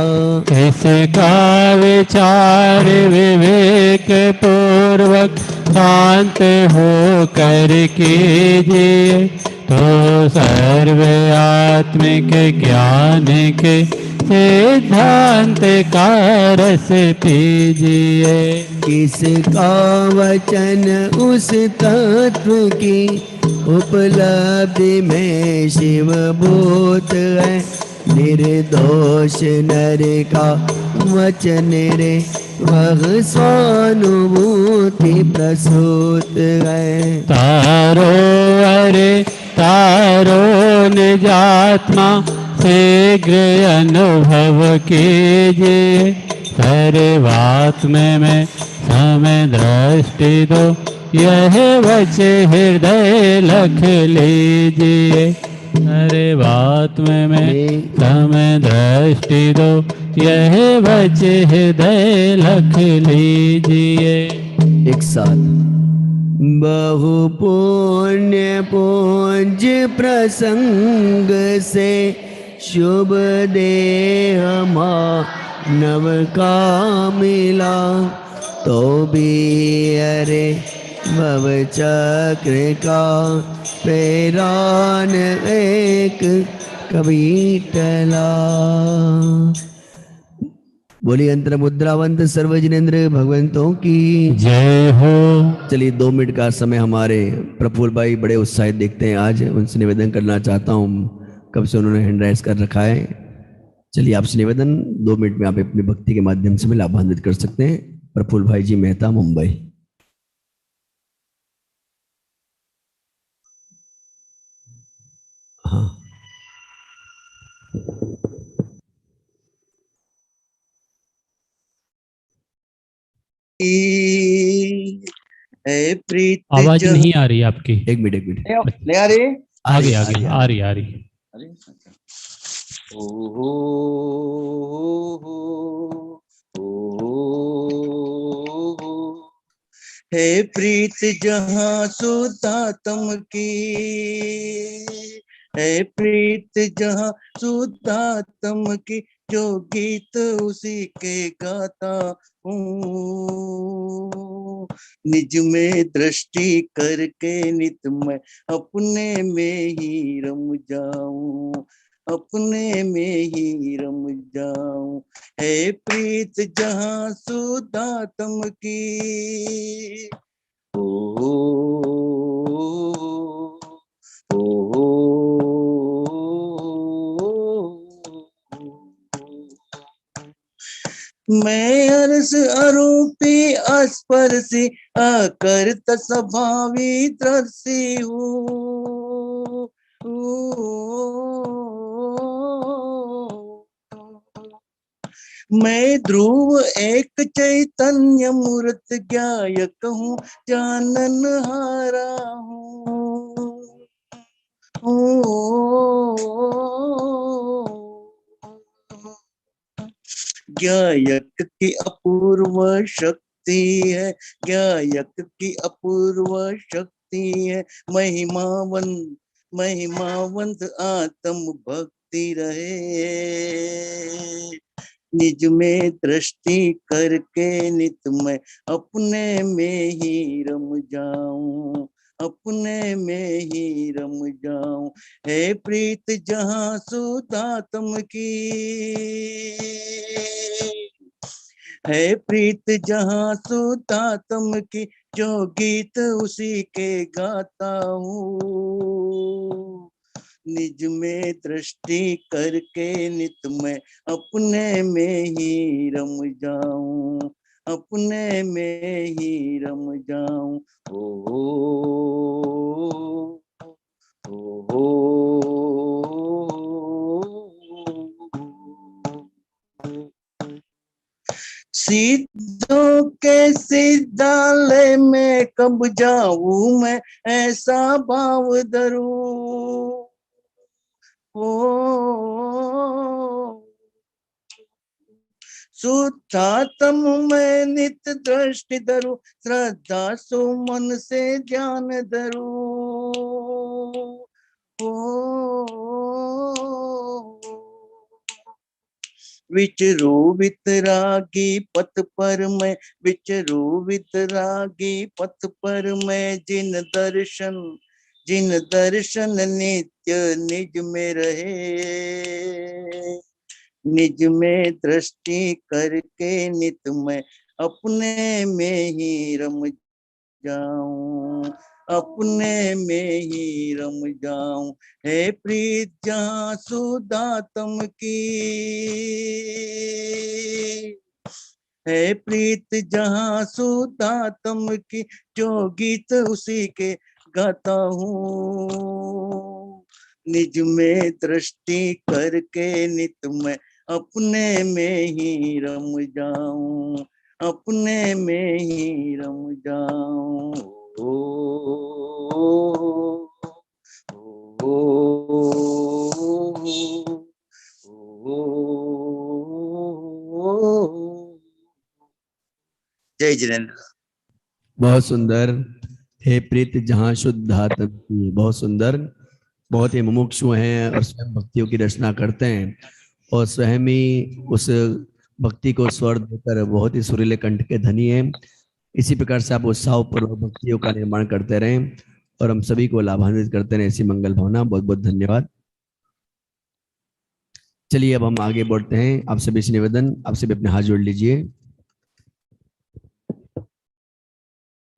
इसका विचार विवेक पूर्वक शांत हो कर कीजिए, तो सर्व आत्मिक ज्ञान के सिद्धांत का रस पीजिए। किसका वचन उस तत्व की उपलब्धि में शिवभूत है, निर्दोष नर का वचन रे वह स्वानुभूति प्रसूत है। तारो अरे तारो निजात्मा शीघ्र अनुभव कीजिए, सर्वात्म में समय दृष्टि दो यह वच हृदय लख लीजिए, सर्वात्म में समय दृष्टि दो यह वच हृदय लख लीजिए। एक साथ बहु पुण्य पूज प्रसंग से शुभ देह मानव का मिला, तो भी अरे भव चक्र का पैरान एक कभी टला। बोलिए अंतर मुद्रावंत सर्वजनेन्द्र भगवंतों की जय हो। चलिए 2 मिनट का समय हमारे प्रफुल्ल भाई बड़े उत्साहित दिखते हैं आज, उनसे निवेदन करना चाहता हूँ, कब से उन्होंने हैंड राइज कर रखा है। चलिए आपसे निवेदन 2 मिनट में आप अपनी भक्ति के माध्यम से भी लाभान्वित कर सकते हैं। प्रफुल्ल भाई जी मेहता, मुंबई। हाँ है प्रीत आवाज नहीं आ रही आपकी। एक मिनट नहीं आ रही? आगे आगे आ रही आ रही। अरे ओहो है प्रीत जहाँ सुदातम की, है प्रीत जहाँ सुदातम की, जो गीत उसी के गाता हूँ। निज में दृष्टि करके नित मैं अपने में ही रम जाऊं, अपने में ही रम जाऊं। है प्रीत जहाँ सुदातम की, मैं अर्स अरूपी अस्पर्शी अकर्त स्वभावी दर्शी हूँ। मैं ध्रुव एक चैतन्य मूर्त ज्ञायक हूँ, जानन हारा हूँ। गायक की अपूर्व शक्ति है, गायक की अपूर्व शक्ति है। महिमावंत आत्म भक्ति रहे। निज में दृष्टि करके नित मैं अपने में ही रम जाऊं, अपने में ही रम जाऊं। है प्रीत जहां सुदातम की, है प्रीत जहां सुदातम की, जो गीत उसी के गाता हूँ। निज में दृष्टि करके नित मैं अपने में ही रम जाऊं, अपने में ही रम जाऊं। सिद्धों के सिद्धालय में कब जाऊं मैं, ऐसा भाव धरूं। शुद्धात्म में नित दृष्टि धरूं, श्रद्धा सुमन से ध्यान धरूं। विचरू वितरागी पथ पर मैं, विचरू वितरागी पथ पर मैं, जिन दर्शन नित्य निज में रहे। निज में दृष्टि करके नित मैं अपने में ही रम जाऊं, अपने में ही रम जाऊं। है प्रीत जहां सुदातम की, है प्रीत जहां सुदातम की, जो गीत उसी के गाता हूँ। निज में दृष्टि करके नित मैं अपने में ही रम जाऊं, अपने में ही रम जाऊं। जय जिनेन्द्र। बहुत सुंदर। हे प्रीत जहाँ शुद्ध आत्म की, बहुत सुंदर। बहुत ही मुमुक्षु हैं और स्वयं भक्तियों की रचना करते हैं और स्वयं ही उस भक्ति को स्वर देकर बहुत ही सुरीले कंठ के धनी हैं। इसी प्रकार से आप उत्साहपूर्वक भक्तियों का निर्माण करते रहें और हम सभी को लाभान्वित करते रहें, ऐसी मंगल भावना। बहुत बहुत धन्यवाद। चलिए अब हम आगे बढ़ते हैं। आप सभी से निवेदन, आप सभी अपने हाथ जोड़ लीजिए।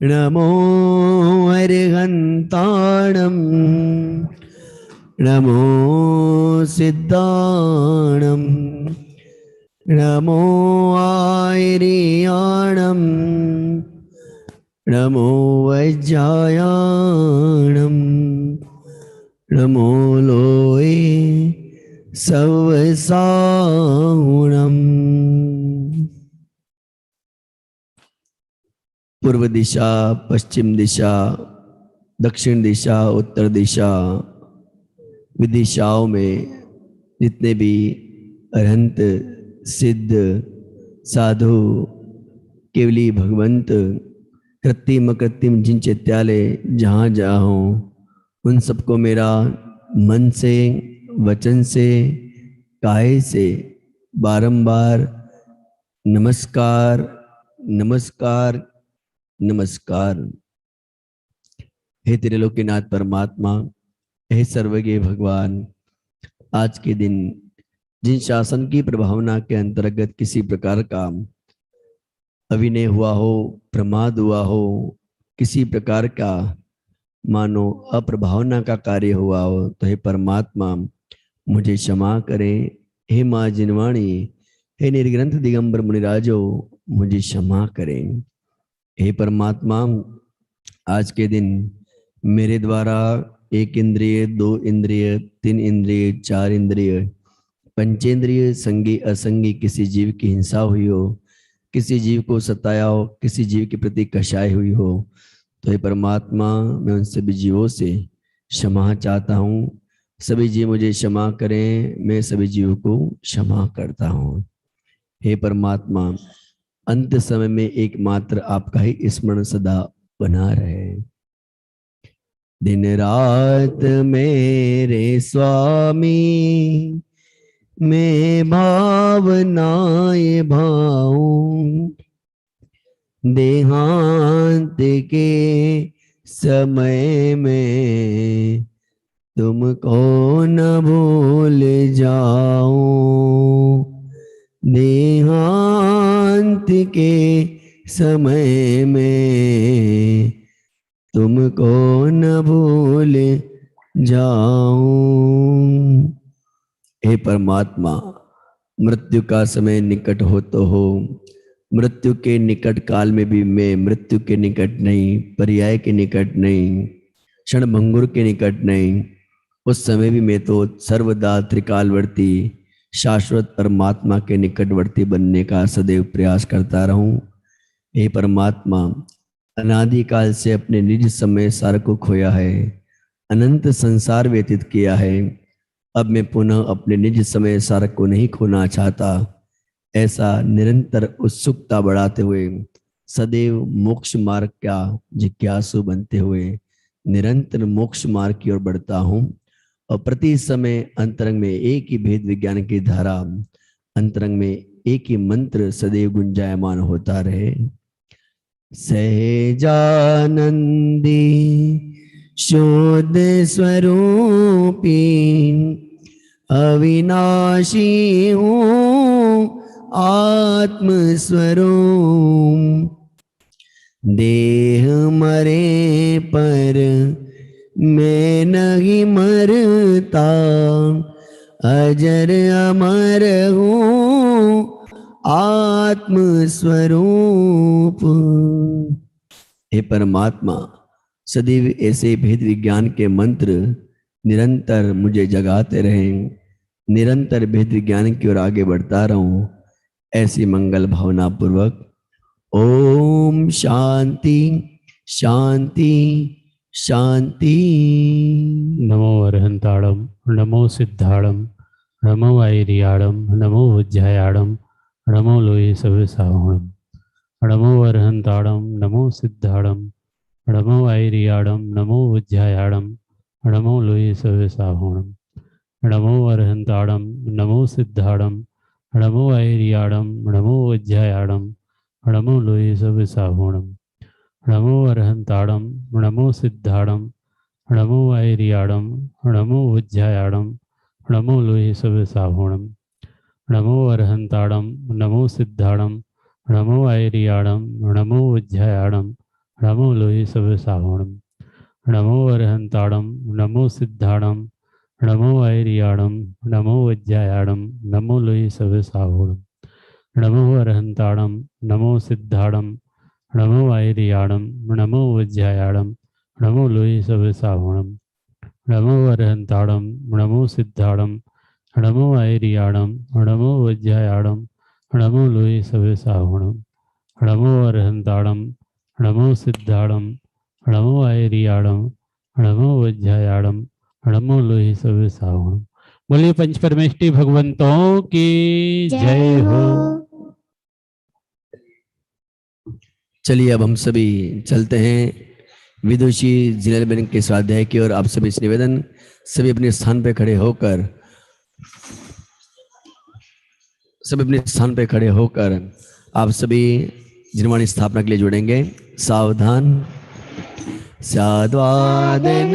नमो अर्हन्ताणं, नमो सिद्धाणं, नमो आयर्याणं, नमो वज्रायाणं, नमो लोये सवसाहुणम्। पूर्व दिशा, पश्चिम दिशा, दक्षिण दिशा, उत्तर दिशा, विदिशाओं में जितने भी अरहंत, सिद्ध, साधु, केवली भगवंत, कृत्रिम अकृत्रिम जिन चैत्यालय जहाँ जहाँ हो, उन सबको मेरा मन से, वचन से, काय से बारंबार नमस्कार, नमस्कार, नमस्कार। हे त्रिलोकीनाथ परमात्मा, हे सर्वज्ञ भगवान, आज के दिन जिन शासन की प्रभावना के अंतर्गत किसी प्रकार का अविनय हुआ हो, प्रमाद हुआ हो, किसी प्रकार का मानो अप्रभावना का कार्य हुआ हो तो हे परमात्मा मुझे क्षमा करें। हे माँ जिनवाणी, हे निर्ग्रंथ दिगंबर मुनिराजो, मुझे क्षमा करें। हे परमात्मा, आज के दिन मेरे द्वारा 1 इंद्रिय, 2 इंद्रिय, 3 इंद्रिय, 4 इंद्रिय, पंचेंद्रिय, संगी असंगी किसी जीव की हिंसा हुई हो, किसी जीव को सताया हो, किसी जीव के प्रति कषाय हुई हो, तो हे परमात्मा मैं उन सभी जीवों से क्षमा चाहता हूँ। सभी जीव मुझे क्षमा करें, मैं सभी जीवों को क्षमा करता हूँ। हे परमात्मा, अंत समय में एकमात्र आपका ही स्मरण सदा बना रहे। दिन रात मेरे स्वामी, मैं भावनाएं भाऊं, देहांत के समय में तुमको न भूल जाऊं। देहांत के समय में तुमको न भूल जाऊं। हे परमात्मा, मृत्यु का समय निकट हो तो हो, मृत्यु के निकट काल में भी मैं मृत्यु के निकट नहीं, पर्याय के निकट नहीं, क्षण भंगुर के निकट नहीं, उस समय भी मैं तो सर्वदा त्रिकालवर्ती शाश्वत परमात्मा के निकटवर्ती बनने का सदैव प्रयास करता रहूं। हे परमात्मा, अनादिकाल से अपने निज समय सार को खोया है, अनंत संसार व्यतीत किया है, अब मैं पुनः अपने निज समय सार को नहीं खोना चाहता। ऐसा निरंतर उत्सुकता बढ़ाते हुए सदैव मोक्ष मार्ग का जिज्ञासु बनते हुए निरंतर मोक्ष मार्ग की ओर बढ़ता हूँ और प्रति समय अंतरंग में एक ही भेद विज्ञान की धारा, अंतरंग में एक ही मंत्र सदैव गुंजायमान होता रहे। सहजानंदी शुद्ध स्वरूपी अविनाशी हूँ आत्म स्वरूप, देह मरे पर मैं नहीं मरता, अजर अमर हूँ आत्म स्वरूप। हे परमात्मा, सदैव ऐसे भेद विज्ञान के मंत्र निरंतर मुझे जगाते रहें, निरंतर भेद विज्ञान की ओर आगे बढ़ता रहूं। ऐसी मंगल भावना पूर्वक ओम शांति शांति शांति। नमो अरहंताड़म, नमो सिद्धाड़म, नमो ऐरियाड़म, नमो उज्जयाड़म, नमो लोये सविसावणम। नमो अरहंताड़म, नमो सिद्धाड़म, नमो ऐरियाड़म, नमो उज्जयाड़म, नमो लोये सविसावणम। नमो अरहंताड़म, नमो सिद्धाड़म, नमो ऐरियाड़म, नमो उज्जयाड़म, नमो लोये सविसावणम। नमो अरहंताड़म, नमो सिद्धाड़म, नमो ऐरियाड़म, नमो उज्जयाड़म, नमो लोये सविसावणम। नमो अरहंताड़म, नमो सिद्धाड़म, नमो ऐरियाड़म, नमो उज्जयाड़म, नमो लोये सविसावणम। नमो अरहंताड़म, नमो सिद्धाड़म, नमो ऐरियाड़म, नमो उज्जयाड़म, नमो लोये सविसावणम। नमो अरहंताड़म, नमो सिद्धाड़म, नमो ऐरियाड़म, नमो उज्जयाड़म, नमो लोये सविसावणम। नमो अरहंताड़म, नमो सिद्धाड़म, नमो ऐरियाड़म, नमो उज्जयाड़म, नमो लोये सविसावणम। नमो अरहंताड़म, नमो सिद्धाड़म, नमो ऐरियाड़म, नमो उज्जयाड़म, नमो लोये सविसावणम। बोलिए पंच परमेष्टि भगवंतों की जय हो। चलिए अब हम सभी चलते हैं विदुषी जिनेल बेन के स्वाध्याय की ओर। आप सभी से निवेदन, सभी अपने स्थान पे खड़े होकर, सभी अपने स्थान पे खड़े होकर आप सभी जिनवाणी स्थापना के लिए जुड़ेंगे। सावधान। साद्वादन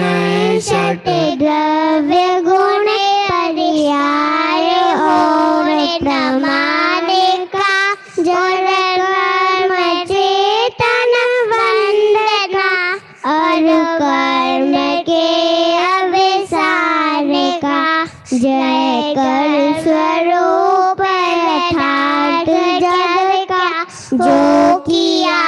षट द्रव्य गुण पर्याय और प्रमाणिका जड़ कर्म चेतन वंदना जय कर स्वरूप यथार्थ जग का, जो किया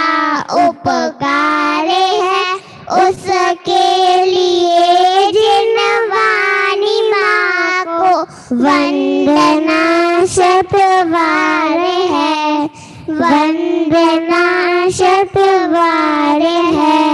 उपकार है उसके लिए जिन वाणी माँ को वंदना शतवार है, वंदना शतवार है।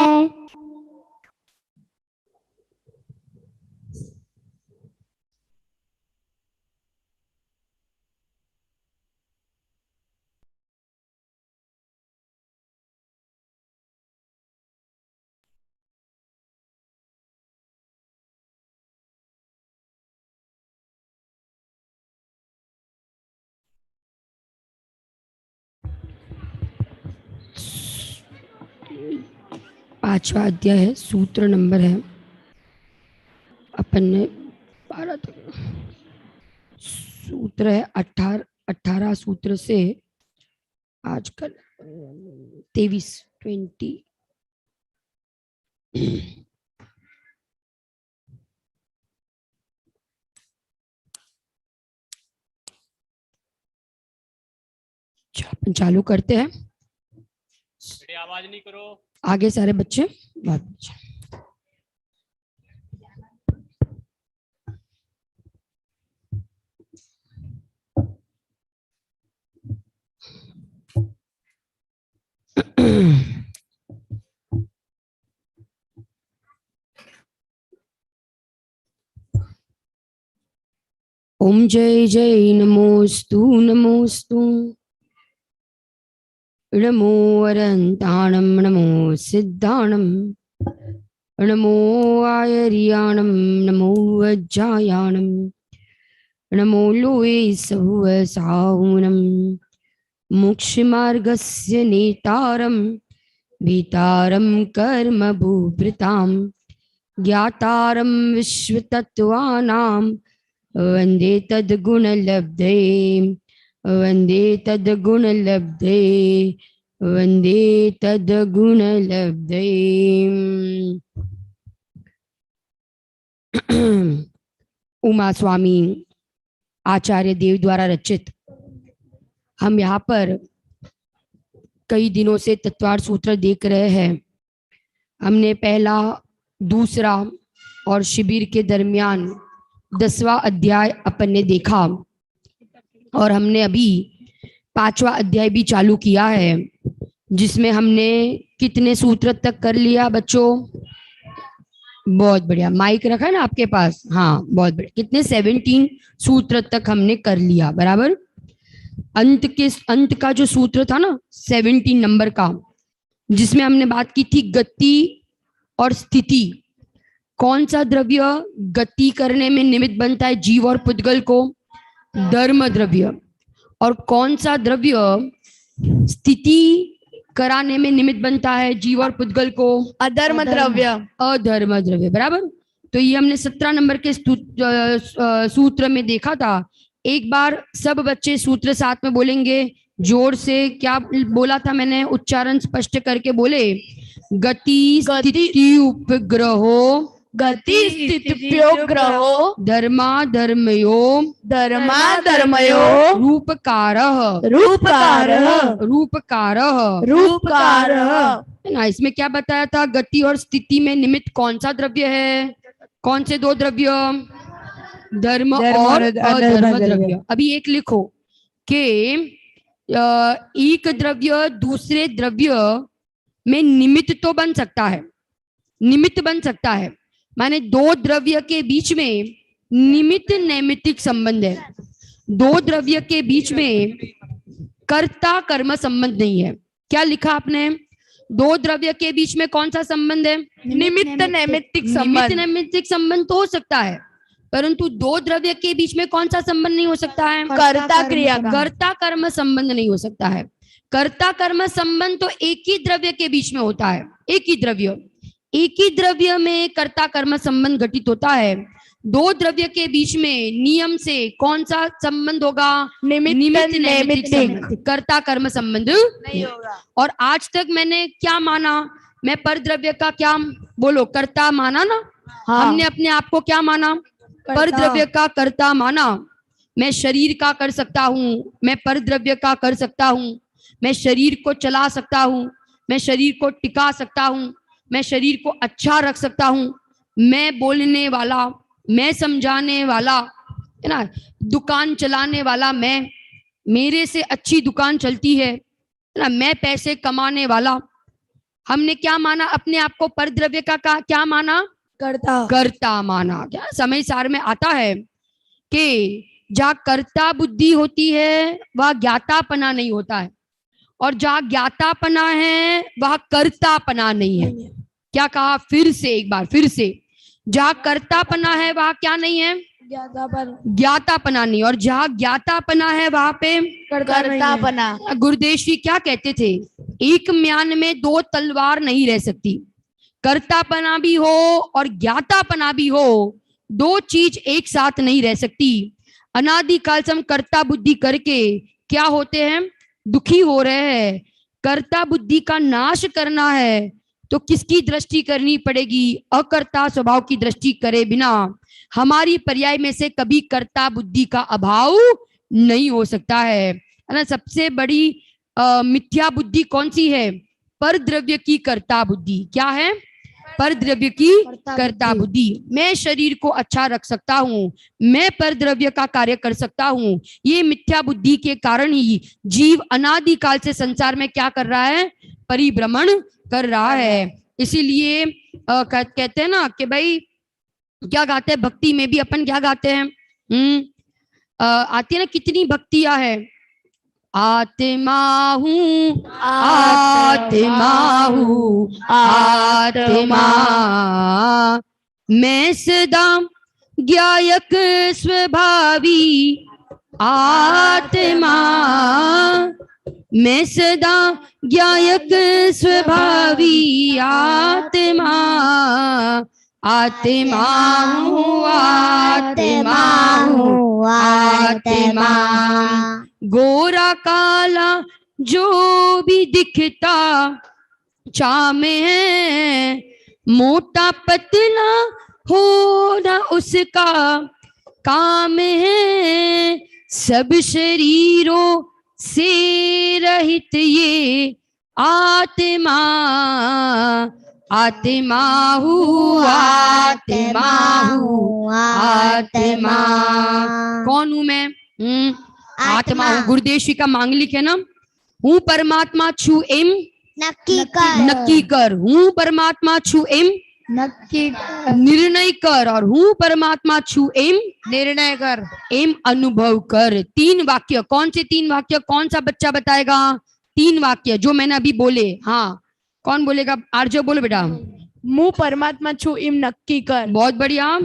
पांचवा अध्याय है, सूत्र नंबर है अपन ने 12 तक सूत्र है 18 सूत्र से आजकल 23 अपन चालू करते हैं। आवाज नहीं करो। आगे सारे बच्चे बात ओम जय जय नमोस्तु नमोस्तु नमो अरन्ताणं नमो सिद्धाणं नमो आयर्याणं नमो वज्रायाणं नमो लोये सहुवसाहुनं मोक्षमार्गस्य नेतारं भीतारं कर्मभूभृतां ज्ञातारं विश्वतत्त्वानां वन्दे तद्गुणलब्धे वन्दे तद्गुणलब्धे वन्दे तद्गुणलब्धे। उमा स्वामी आचार्य देव द्वारा रचित हम यहाँ पर कई दिनों से तत्वार्थ सूत्र देख रहे हैं। हमने पहला, दूसरा और शिविर के दरमियान 10वां अध्याय अपन ने देखा और हमने अभी 5वां अध्याय भी चालू किया है, जिसमें हमने कितने सूत्र तक कर लिया बच्चों? बहुत बढ़िया, माइक रखा है ना आपके पास? हाँ बहुत बढ़िया। कितने? 17 सूत्र तक हमने कर लिया, बराबर। अंत का जो सूत्र था ना 17 नंबर का, जिसमें हमने बात की थी गति और स्थिति। कौन सा द्रव्य गति करने में निमित्त बनता है जीव और पुद्गल को? धर्म द्रव्य। और कौन सा द्रव्य स्थिति कराने में निमित्त बनता है जीव और पुद्गल को? अधर्म द्रव्य। अधर्म द्रव्य, बराबर। तो ये हमने 17 नंबर के सूत्र में देखा था। एक बार सब बच्चे सूत्र साथ में बोलेंगे जोर से। क्या बोला था मैंने? उच्चारण स्पष्ट करके बोले। गति स्थिति उपग्रहो, गति स्थितिप्योग्रहो, धर्मा धर्मयो, धर्मा धर्मयो, रूपकारः, रूपकारः, रूपकारः, रूपकारः। है ना? इसमें क्या बताया था? गति और स्थिति में निमित्त कौन सा द्रव्य है? कौन से दो द्रव्य? धर्म और अधर्म द्रव्य। अभी एक लिखो कि एक द्रव्य दूसरे द्रव्य में निमित्त तो बन सकता है, निमित्त बन सकता है। माने दो द्रव्य के बीच में निमित्त नैमित्तिक संबंध है। दो द्रव्य के बीच में कर्ता कर्म संबंध नहीं है। क्या लिखा आपने? दो द्रव्य के बीच में कौन सा संबंध है? निमित्त नैमित्तिक संबंध। निमित्त नैमित्तिक संबंध तो हो सकता है, परंतु दो द्रव्य के बीच में कौन सा संबंध नहीं हो सकता है? कर्ता क्रिया का। कर्ता कर्म संबंध नहीं हो सकता है। कर्ता कर्म संबंध तो एक ही द्रव्य के बीच में होता है। एक ही द्रव्य में कर्ता कर्म संबंध घटित होता है। दो द्रव्य के बीच में नियम से कौन सा संबंध होगा? निमित्त नैमित्तिक। कर्ता कर्म संबंध नहीं होगा। और आज तक मैंने क्या माना? मैं पर द्रव्य का क्या बोलो कर्ता माना ना? हाँ। हमने अपने आप को क्या माना? पर द्रव्य का कर्ता माना। मैं शरीर का कर सकता हूँ, मैं पर द्रव्य का कर सकता हूँ, मैं शरीर को चला सकता हूँ, मैं शरीर को टिका सकता हूँ, मैं शरीर को अच्छा रख सकता हूँ, मैं बोलने वाला, मैं समझाने वाला, है ना, दुकान चलाने वाला मैं, मेरे से अच्छी दुकान चलती है ना, मैं पैसे कमाने वाला। हमने क्या माना अपने आप को? पर द्रव्य का क्या माना? कर्ता माना। क्या समय सार में आता है कि जहाँ कर्ता बुद्धि होती है वह ज्ञातापना नहीं होता है, और जहाँ ज्ञातापना है वह कर्तापना नहीं है। क्या कहा? फिर से एक बार, फिर से। जहाँ कर्तापना है वहाँ क्या नहीं है? ज्ञातापना नहीं, और जहाँ ज्ञातापना है वहां पे कर्तापना। गुरुदेव श्री क्या कहते थे? एक म्यान में दो तलवार नहीं रह सकती। कर्तापना भी हो और ज्ञातापना भी हो, दो चीज एक साथ नहीं रह सकती। अनादिकाल से हम कर्ता बुद्धि करके क्या होते हैं? दुखी हो रहे हैं। कर्ता बुद्धि का नाश करना है तो किसकी दृष्टि करनी पड़ेगी? अकर्ता स्वभाव की दृष्टि करे बिना हमारी पर्याय में से कभी कर्ता बुद्धि का अभाव नहीं हो सकता है ना। सबसे बड़ी मिथ्या बुद्धि कौन सी है? पर द्रव्य की कर्ता बुद्धि। क्या है? पर द्रव्य की कर्ता बुद्धि। मैं शरीर को अच्छा रख सकता हूँ, मैं पर द्रव्य का कार्य कर सकता हूँ। ये मिथ्या बुद्धि के कारण ही जीव अनादिकाल से संसार में क्या कर रहा है? परिभ्रमण कर रहा है। इसीलिए कहते हैं ना कि भाई क्या गाते हैं भक्ति में भी अपन? क्या गाते हैं? आती है ना कितनी भक्तियां है। आत्मा हूँ, आत्मा हूँ, आत्मा, मैं सदा ज्ञायक स्वभावी आत्मा, मैं सदा ज्ञायक स्वभावी आत्मा, आत्मा हूँ, आत्मा हूँ, आत्मा। गोरा काला जो भी दिखता चाम है, मोटा पतला होना उसका काम है। सब शरीरों से रहित ये आत्मा, आत्मा हूँ, आत्मा हूँ, आत्मा। कौन हूँ मैं? आत्मा हूँ। गुरुदेव श्री का मांगलिक है ना, हूँ परमात्मा छु एम नक्की कर, हूँ परमात्मा छु एम नक्की निर्णय कर, और हूँ परमात्मा छु एम निर्णय कर, एम अनुभव कर। 3 वाक्य। कौन से 3 वाक्य? कौन सा बच्चा बताएगा? 3 वाक्य जो मैंने अभी बोले। हाँ, कौन बोलेगा? आर्जो बोलो बेटा। मुँह परमात्मा छु इम नक्की कर। बहुत बढ़िया।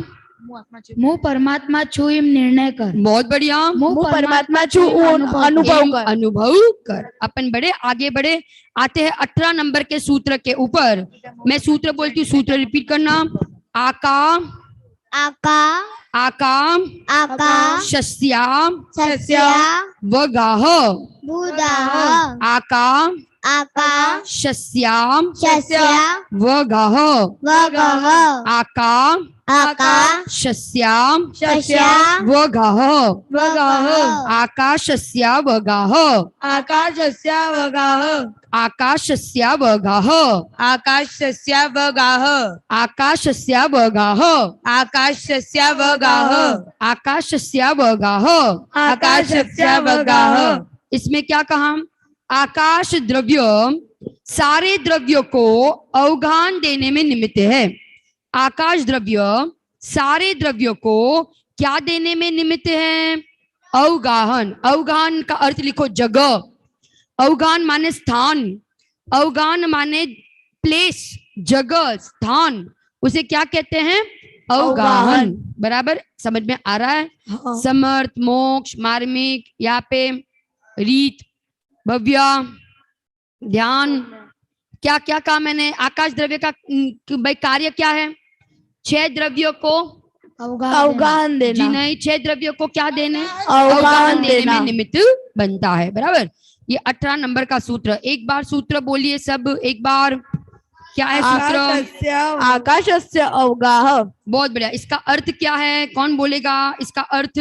मुँह परमात्मा छु इम निर्णय कर। बहुत बढ़िया। मुँह परमात्मा छु अनुभव कर। अनुभव कर। अपन बड़े आगे बढ़े आते हैं 18 नंबर के सूत्र के ऊपर। मैं सूत्र बोलती हूँ, सूत्र रिपीट करना। आका, आका, आका, आका, शस्या, सस्या, वगाह, बुधाह, आका, आका, शस्याम, शस्या, वगाह, वगह, आका, आका, शस्याम, शस्या, वगाह, वगाह, आकाशस्या वगाह, आकाशस्या वगाह, आकाशस्या वगाह, आकाशस्या वगाह, आकाशस्या वगाह, आकाशस्या वगाह, आकाशस्या वगाह, आकाशस्या वगाह। इसमें क्या कहा? आकाश द्रव्य सारे द्रव्यों को अवगाहन देने में निमित्त है। आकाश द्रव्य सारे द्रव्यों को क्या देने में निमित्त है? अवगाहन। अवगाहन का अर्थ लिखो जगह। अवगाहन माने स्थान, अवगाहन माने प्लेस, जगह, स्थान, उसे क्या कहते हैं? अवगाहन। बराबर समझ में आ रहा है? हाँ। समर्थ, मोक्ष, मार्मिक, यहाँ पे रीत, भव्य, ध्यान, क्या क्या कहा मैंने? आकाश द्रव्य का भाई कार्य क्या है? 6 द्रव्यों को अवगाहन देना। जी नहीं, 6 द्रव्यों को क्या देने? अवगाहन देने देना। में निमित्त बनता है। बराबर। ये 18 नंबर का सूत्र। एक बार सूत्र बोलिए सब, एक बार। क्या है सूत्र? आकाशस्य अवगाह। बहुत बढ़िया। इसका अर्थ क्या है, कौन बोलेगा इसका अर्थ?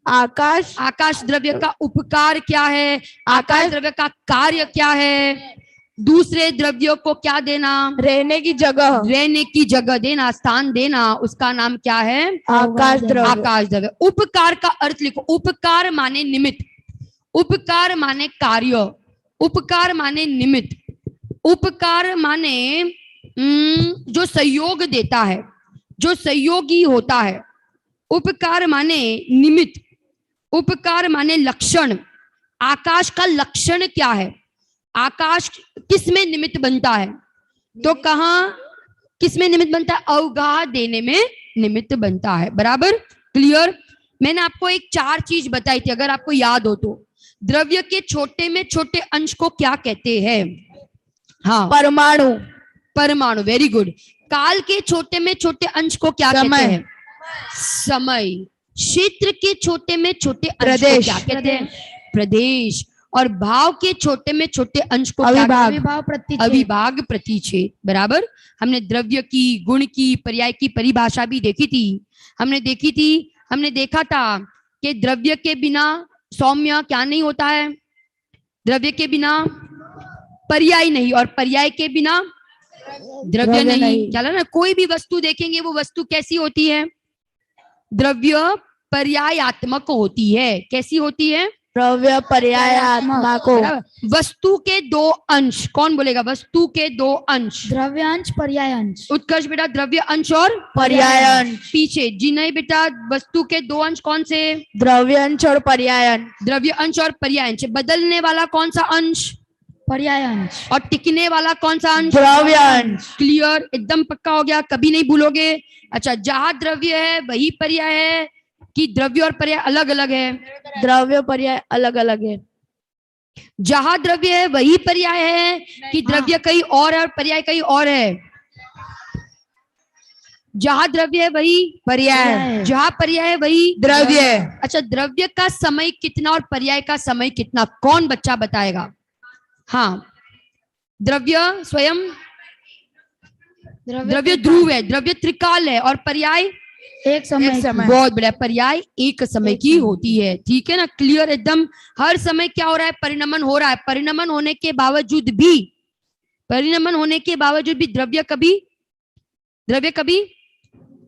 आकाश आकाश द्रव्य का उपकार क्या है, आकाश द्रव्य का कार्य क्या है? दूसरे द्रव्यों को क्या देना? रहने की जगह, रहने की जगह देना, स्थान देना, उसका नाम क्या है? आकाश द्रव्य। आकाश द्रव्य। उपकार का अर्थ लिखो। उपकार माने निमित्त, उपकार माने कार्य, उपकार माने निमित्त, उपकार माने जो सहयोग देता है, जो सहयोगी होता है। उपकार माने निमित्त, उपकार माने लक्षण। आकाश का लक्षण क्या है? आकाश किस में निमित्त बनता है? तो कहाँ किस में निमित्त बनता है? अवगाह देने में निमित्त बनता है। बराबर, क्लियर? मैंने आपको एक 4 चीज बताई थी, अगर आपको याद हो तो। द्रव्य के छोटे में छोटे अंश को क्या कहते हैं? हाँ, परमाणु। परमाणु, वेरी गुड। काल के छोटे में छोटे अंश को क्या कहते हैं? समय। क्षेत्र के छोटे में छोटे अंश को क्या कहते हैं? प्रदेश। और भाव के छोटे में छोटे अंश को क्या कहते हैं? अविभाग प्रतिच्छेद। बराबर। हमने द्रव्य की, गुण की, पर्याय की परिभाषा भी देखी थी। हमने देखा था कि द्रव्य के बिना सौम्य क्या नहीं होता है? द्रव्य के बिना पर्याय नहीं, और पर्याय के बिना द्रव्य नहीं। क्या ना, कोई भी वस्तु देखेंगे वो वस्तु कैसी होती है? द्रव्य पर्यायात्मक होती है। कैसी होती है? द्रव्य पर्यायात्मक। वस्तु के 2 अंश, कौन बोलेगा? वस्तु के 2 अंश, द्रव्यांश पर्यायांश। उत्कर्ष बेटा, द्रव्य अंश और पर्यायांश। पीछे जिन्हें बेटा, वस्तु के 2 अंश कौन से? द्रव्यांश और पर्यायन। द्रव्य अंश और पर्यायांश। बदलने वाला कौन सा अंश? पर्यायांश। और टिकने वाला कौन सा अंश? द्रव्यांश। क्लियर, एकदम पक्का हो गया, कभी नहीं भूलोगे। अच्छा, जहां द्रव्य है वही पर्याय है कि द्रव्य और पर्याय अलग अलग है? द्रव्य पर्याय अलग अलग है। जहां द्रव्य है वही पर्याय है कि द्रव्य कहीं और है और पर्याय कहीं और है? जहां द्रव्य है वही पर्याय, जहां पर्याय है वही द्रव्य। अच्छा, द्रव्य का समय कितना और पर्याय का समय कितना, कौन बच्चा बताएगा? हाँ, द्रव्य स्वयं, द्रव्य ध्रुव है, द्रव्य त्रिकाल है, और पर्याय एक समय। बहुत बढ़िया। पर्याय एक समय की होती है। ठीक है ना, क्लियर एकदम। हर समय क्या हो रहा है? परिणमन हो रहा है। परिणमन होने के बावजूद भी द्रव्य कभी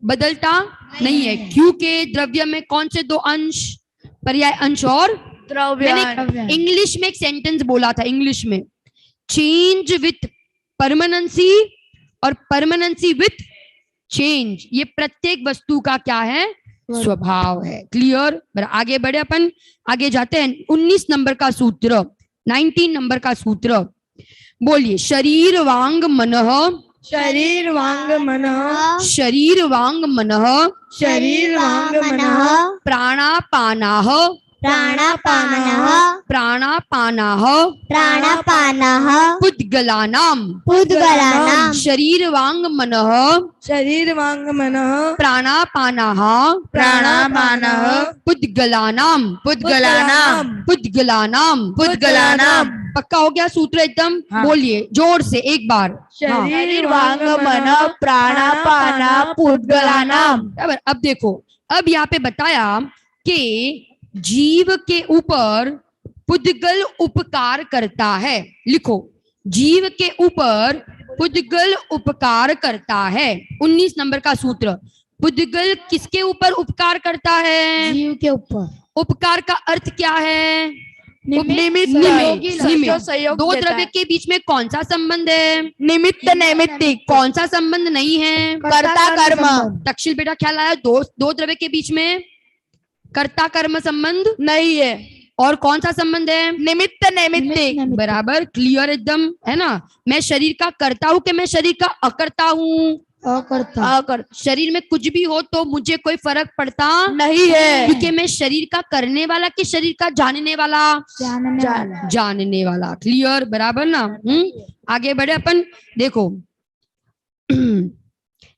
बदलता नहीं है, क्योंकि द्रव्य में कौन से 2 अंश? पर्याय अंश और द्रव्य। मैंने इंग्लिश में एक सेंटेंस बोला था, इंग्लिश में, चेंज विथ परमानेंसी और परमानेंसी विथ चेंज। ये प्रत्येक वस्तु का क्या है? स्वभाव है। क्लियर? आगे बढ़े अपन, आगे जाते हैं। 19 नंबर का सूत्र, 19 नंबर का सूत्र बोलिए। शरीर वांग मनः, शरीर वांग मनः, शरीर वांग मनः, शरीर वांग मनः, प्राणापानाः, प्राणापानः प्राणापानाः, प्राणापानः पुद्गलानां शरीर वांग मनः, शरीर वांग मनः, प्राणापानाः, प्राणापानः पुद्गलानां पक्का हो गया सूत्र एकदम? बोलिए जोर से एक बार। शरीर वांग मनः प्राणापानः पुद्गलानां। अब देखो, अब यहाँ पे बताया कि जीव के ऊपर पुद्गल उपकार करता है। लिखो, जीव के ऊपर पुद्गल उपकार करता है। 19 नंबर का सूत्र। पुद्गल किसके ऊपर उपकार करता है? जीव के ऊपर। उपकार का अर्थ क्या है? निमित्त। 2 द्रव्य के बीच में कौन सा संबंध है? निमित्त नैमित्तिक। कौन सा संबंध नहीं है? कर्ता कर्म। तक्षशिल बेटा ख्याल आया? 2 द्रव्य के बीच में कर्ता कर्म संबंध नहीं है। और कौन सा संबंध है? निमित्त नैमित्तिक। बराबर, क्लियर एकदम, है ना? मैं शरीर का कर्ता हूं कि मैं शरीर का अकर्ता हूँ? अकर्ता। शरीर में कुछ भी हो तो मुझे कोई फर्क पड़ता नहीं है, क्योंकि मैं शरीर का करने वाला कि शरीर का जानने वाला? जानने वाला। क्लियर? बराबर ना? आगे बढ़े अपन। देखो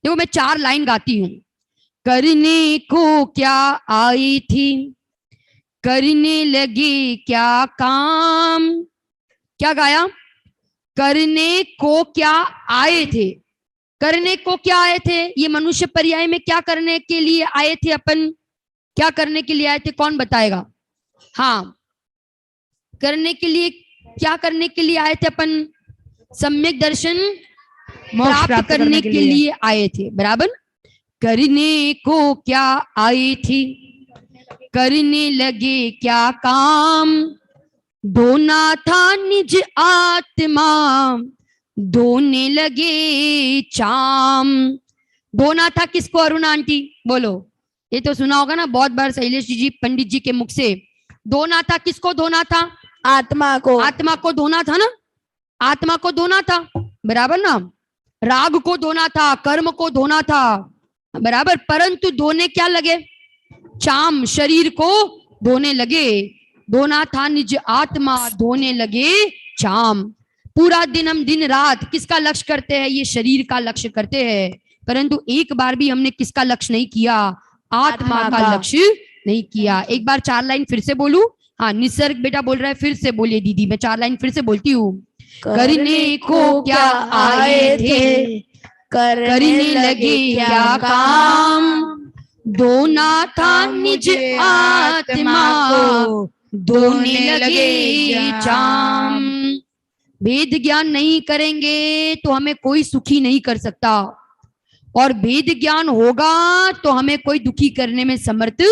मैं 4 लाइन गाती हूँ। करने को क्या आई थी, करने लगी क्या काम। क्या गाया? करने को क्या आए थे? करने को क्या आए थे? ये मनुष्य पर्याय में क्या करने के लिए आए थे? अपन क्या करने के लिए आए थे? कौन बताएगा? हाँ, करने के लिए, क्या करने के लिए आए थे अपन? सम्यक दर्शन प्राप्त करने के लिए आए थे। बराबर। करने को क्या आए थे? करने लगे क्या काम? धोना था निज आत्मा, धोने लगे चाम। धोना था किसको अरुणा आंटी? बोलो। ये तो सुना होगा ना बहुत बार शैलेश जी पंडित जी के मुख से। धोना था किसको? धोना था आत्मा को। आत्मा को धोना था ना, आत्मा को धोना था। बराबर ना। राग को धोना था, कर्म को धोना था। बराबर। परंतु धोने क्या लगे? चाम, शरीर को धोने लगे। धोना था निज आत्मा, धोने लगे चाम। पूरा दिन हम दिन रात किसका लक्ष्य करते हैं? ये शरीर का लक्ष्य करते हैं, परंतु एक बार भी हमने किसका लक्ष्य नहीं किया? आत्मा का लक्ष्य नहीं किया। एक बार 4 लाइन फिर से बोलूं? हाँ, निसर्ग बेटा बोल रहा है, फिर से बोलिए दीदी। मैं 4 लाइन फिर से बोलती हूँ। करने को क्या आए थे? करने लगे क्या काम? धोना था निज आत्मा को, धोने लगे चाम। वेद ज्ञान नहीं करेंगे तो हमें कोई सुखी नहीं कर सकता, और वेद ज्ञान होगा तो हमें कोई दुखी करने में समर्थ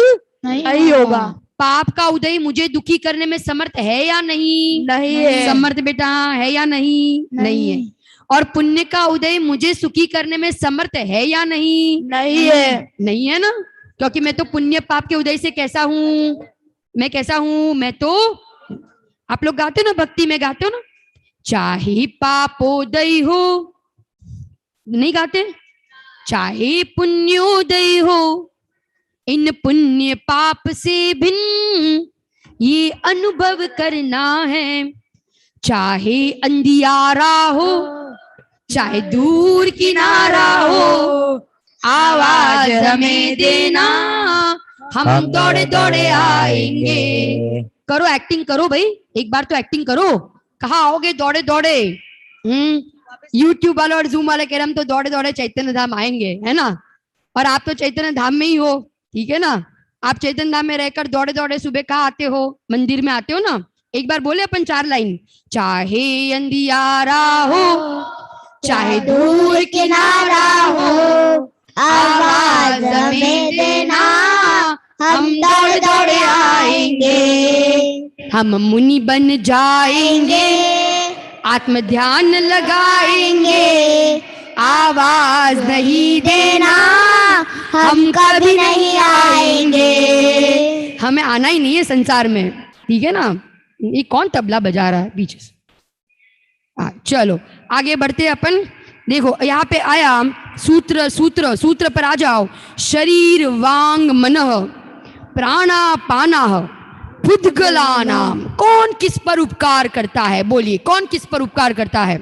नहीं होगा। पाप का उदय मुझे दुखी करने में समर्थ है या नहीं? नहीं है। समर्थ बेटा है या नहीं? नहीं है। और पुण्य का उदय मुझे सुखी करने में समर्थ है या नहीं? नहीं है। नहीं है ना, क्योंकि मैं तो पुण्य पाप के उदय से कैसा हूं? मैं कैसा हूं? मैं तो, आप लोग गाते हो ना, भक्ति में गाते हो ना, चाहे पापोदय हो, नहीं गाते? चाहे पुण्योदय हो, इन पुण्य पाप से भिन्न ये अनुभव करना है। चाहे अंधियारा हो, चाहे दूर किनारा हो, आवाज हमें देना, हम दौड़े दौड़े आएंगे। करो, एक्टिंग करो भाई, एक बार तो एक्टिंग करो। कहाँ आओगे दौड़े दौड़े? यूट्यूब वाले और जूम वाले कह रहे हम तो दौड़े दौड़े चैतन्य धाम आएंगे, है ना? और आप तो चैतन्य धाम में ही हो, ठीक है ना? आप चैतन्य धाम में रहकर दौड़े दौड़े सुबह कहाँ आते हो? मंदिर में आते हो ना। एक बार बोले अपन 4 लाइन। चाहे अंधियारा हो, चाहे दूर किनारा हो, आवाज हमें देना, हम दौड़ दौड़े आएंगे। हम मुनि बन जाएंगे, आत्म ध्यान लगाएंगे, आवाज नहीं देना, हम कभी नहीं आएंगे। हमें आना ही नहीं है संसार में, ठीक है ना? ये कौन तबला बजा रहा है पीछे से? चलो आगे बढ़ते अपन। देखो यहाँ पे आया सूत्र, सूत्र सूत्र पर आ जाओ। शरीर वांग मनः प्राणापानः पुद्गलानाम। कौन किस पर उपकार करता है? बोलिए, कौन किस पर उपकार करता है?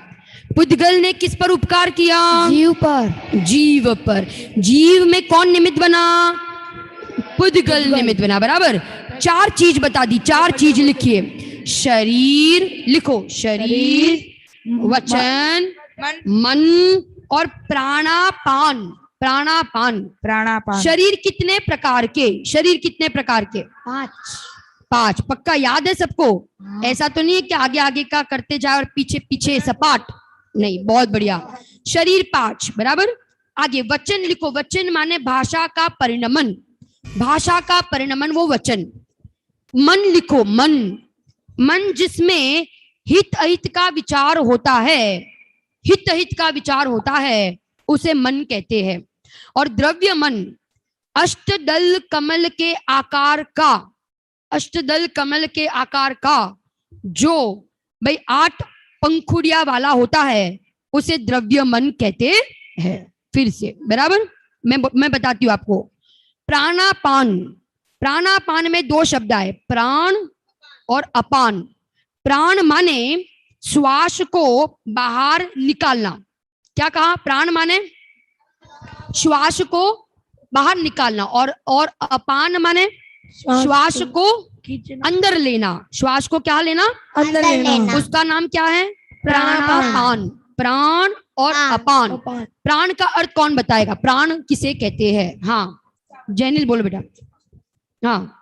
पुद्गल ने किस पर उपकार किया? जीव पर। जीव पर। जीव में कौन निमित्त बना? पुद्गल निमित्त बना। बराबर। 4 चीज बता दी, 4 चीज लिखिए। शरीर लिखो, शरीर, वचन, मन और प्राणापान। प्राणापान, प्राणापान। शरीर कितने प्रकार के? शरीर कितने प्रकार के? 5। पक्का याद है सबको? ऐसा तो नहीं है कि आगे आगे का करते जाए और पीछे पीछे सपाट, नहीं। बहुत बढ़िया। शरीर 5। बराबर। आगे वचन लिखो। वचन माने भाषा का परिणमन। भाषा का परिणमन वो वचन। मन लिखो। मन, मन जिसमें हित अहित का विचार होता है, हित अहित का विचार होता है, उसे मन कहते हैं। और द्रव्य मन, अष्टदल कमल के आकार का, अष्टदल कमल के आकार का जो भाई 8 पंखुड़िया वाला होता है, उसे द्रव्य मन कहते हैं। फिर से बराबर मैं बताती हूँ आपको। प्राणापान, प्राणापान में 2 शब्द आए, प्राण और अपान। प्राण माने श्वास को बाहर निकालना। क्या कहा? प्राण माने श्वास को बाहर निकालना, और अपान माने श्वास को अंदर लेना। श्वास को क्या लेना? अंदर लेना। उसका नाम क्या है? प्राणापान, प्राण और अपान। प्राण का अर्थ कौन बताएगा? प्राण किसे कहते हैं? हाँ जैनिल बोलो बेटा। हाँ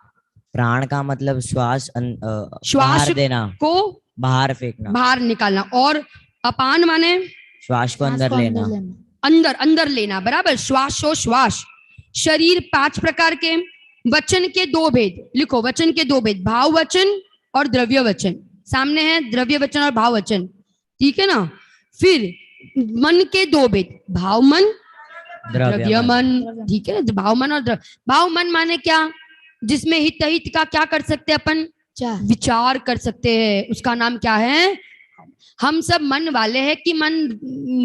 प्राण का मतलब श्वास श्वास बाहर देना, को बाहर फेंकना। बाहर निकालना। और अपान माने श्वास को अंदर लेना, अंदर अंदर लेना, बराबर। श्वासोश्वास। शरीर 5 प्रकार के। वचन के 2 भेद लिखो, वचन के 2 भेद, भाव वचन और द्रव्य वचन। सामने है द्रव्य वचन और भाव वचन, ठीक है ना। फिर मन के 2 भेद, भाव मन, द्रव्य मन, ठीक है। भाव मन और भाव मन माने क्या? जिसमें हित अहित का क्या कर सकते हैं अपन? विचार कर सकते हैं। उसका नाम क्या है? हम सब मन वाले हैं कि मन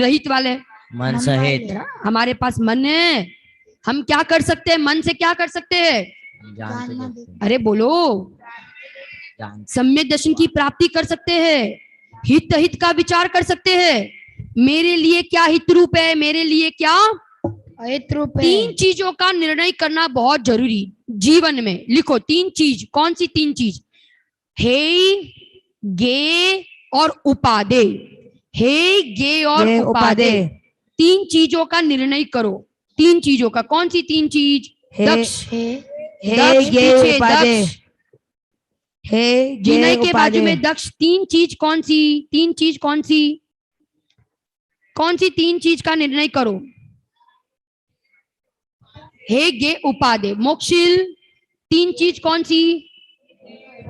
रहित वाले हैं? मन सहित। हमारे पास मन है, हम क्या कर सकते हैं? मन से क्या कर सकते हैं? अरे बोलो, सम्यक दर्शन की प्राप्ति कर सकते हैं, हित अहित का विचार कर सकते हैं। मेरे लिए क्या हित रूप है, मेरे लिए क्या अहित रूप है। 3 चीजों का निर्णय करना बहुत जरूरी जीवन में। लिखो 3 चीज। कौन सी 3 चीज? हे, गे और उपादे। हे, गे और उपादे, 3 चीजों का निर्णय करो। 3 चीजों का। कौन सी 3 चीज? दक्ष, दक्ष पीछे, दक्ष विनय के बाजू में दक्ष। 3 चीज कौन सी? 3 चीज कौन सी? कौन सी 3 चीज का निर्णय करो? हे, गे, उपादे। मोक्षिल 3 चीज कौन सी?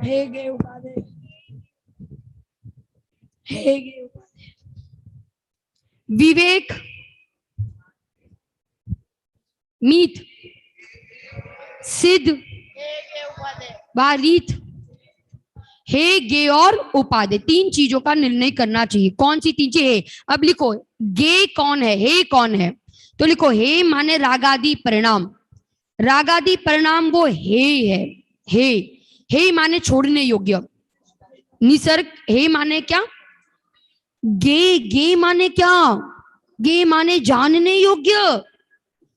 हे, गे, उपादे। हे, गे, उपादे। विवेक, मीत, सिद्ध, रीत, हे, गे और उपादे। 3 चीजों का निर्णय करना चाहिए। कौन सी 3 चीजें? अब लिखो गे कौन है, हे कौन है? तो लिखो हे माने रागादि परिणाम। रागादि परिणाम वो हे है। हे, हे माने छोड़ने योग्य। निसर्ग। हे माने क्या? गे, गे माने क्या? गे माने जानने योग्य।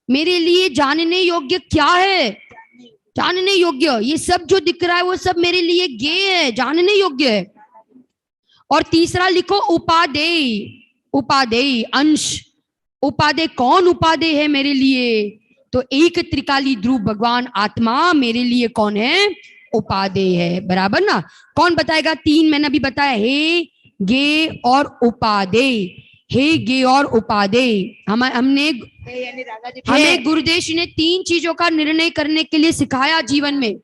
मेरे लिए जानने योग्य क्या है? जानने योग्य। ये सब जो दिख रहा है वो सब मेरे लिए गे है, जानने योग्य है। और तीसरा लिखो उपादेय। उपादेय अंश। उपादेय कौन उपादेय है मेरे लिए? तो एक त्रिकाली ध्रुव भगवान आत्मा मेरे लिए कौन है? उपादेय है, बराबर ना। कौन बताएगा? 3 मैंने अभी बताया, हे, गे और उपादेय। हे, गे और उपादेय। हमने हमें गुरुदेव जी ने 3 चीजों का निर्णय करने के लिए सिखाया जीवन में।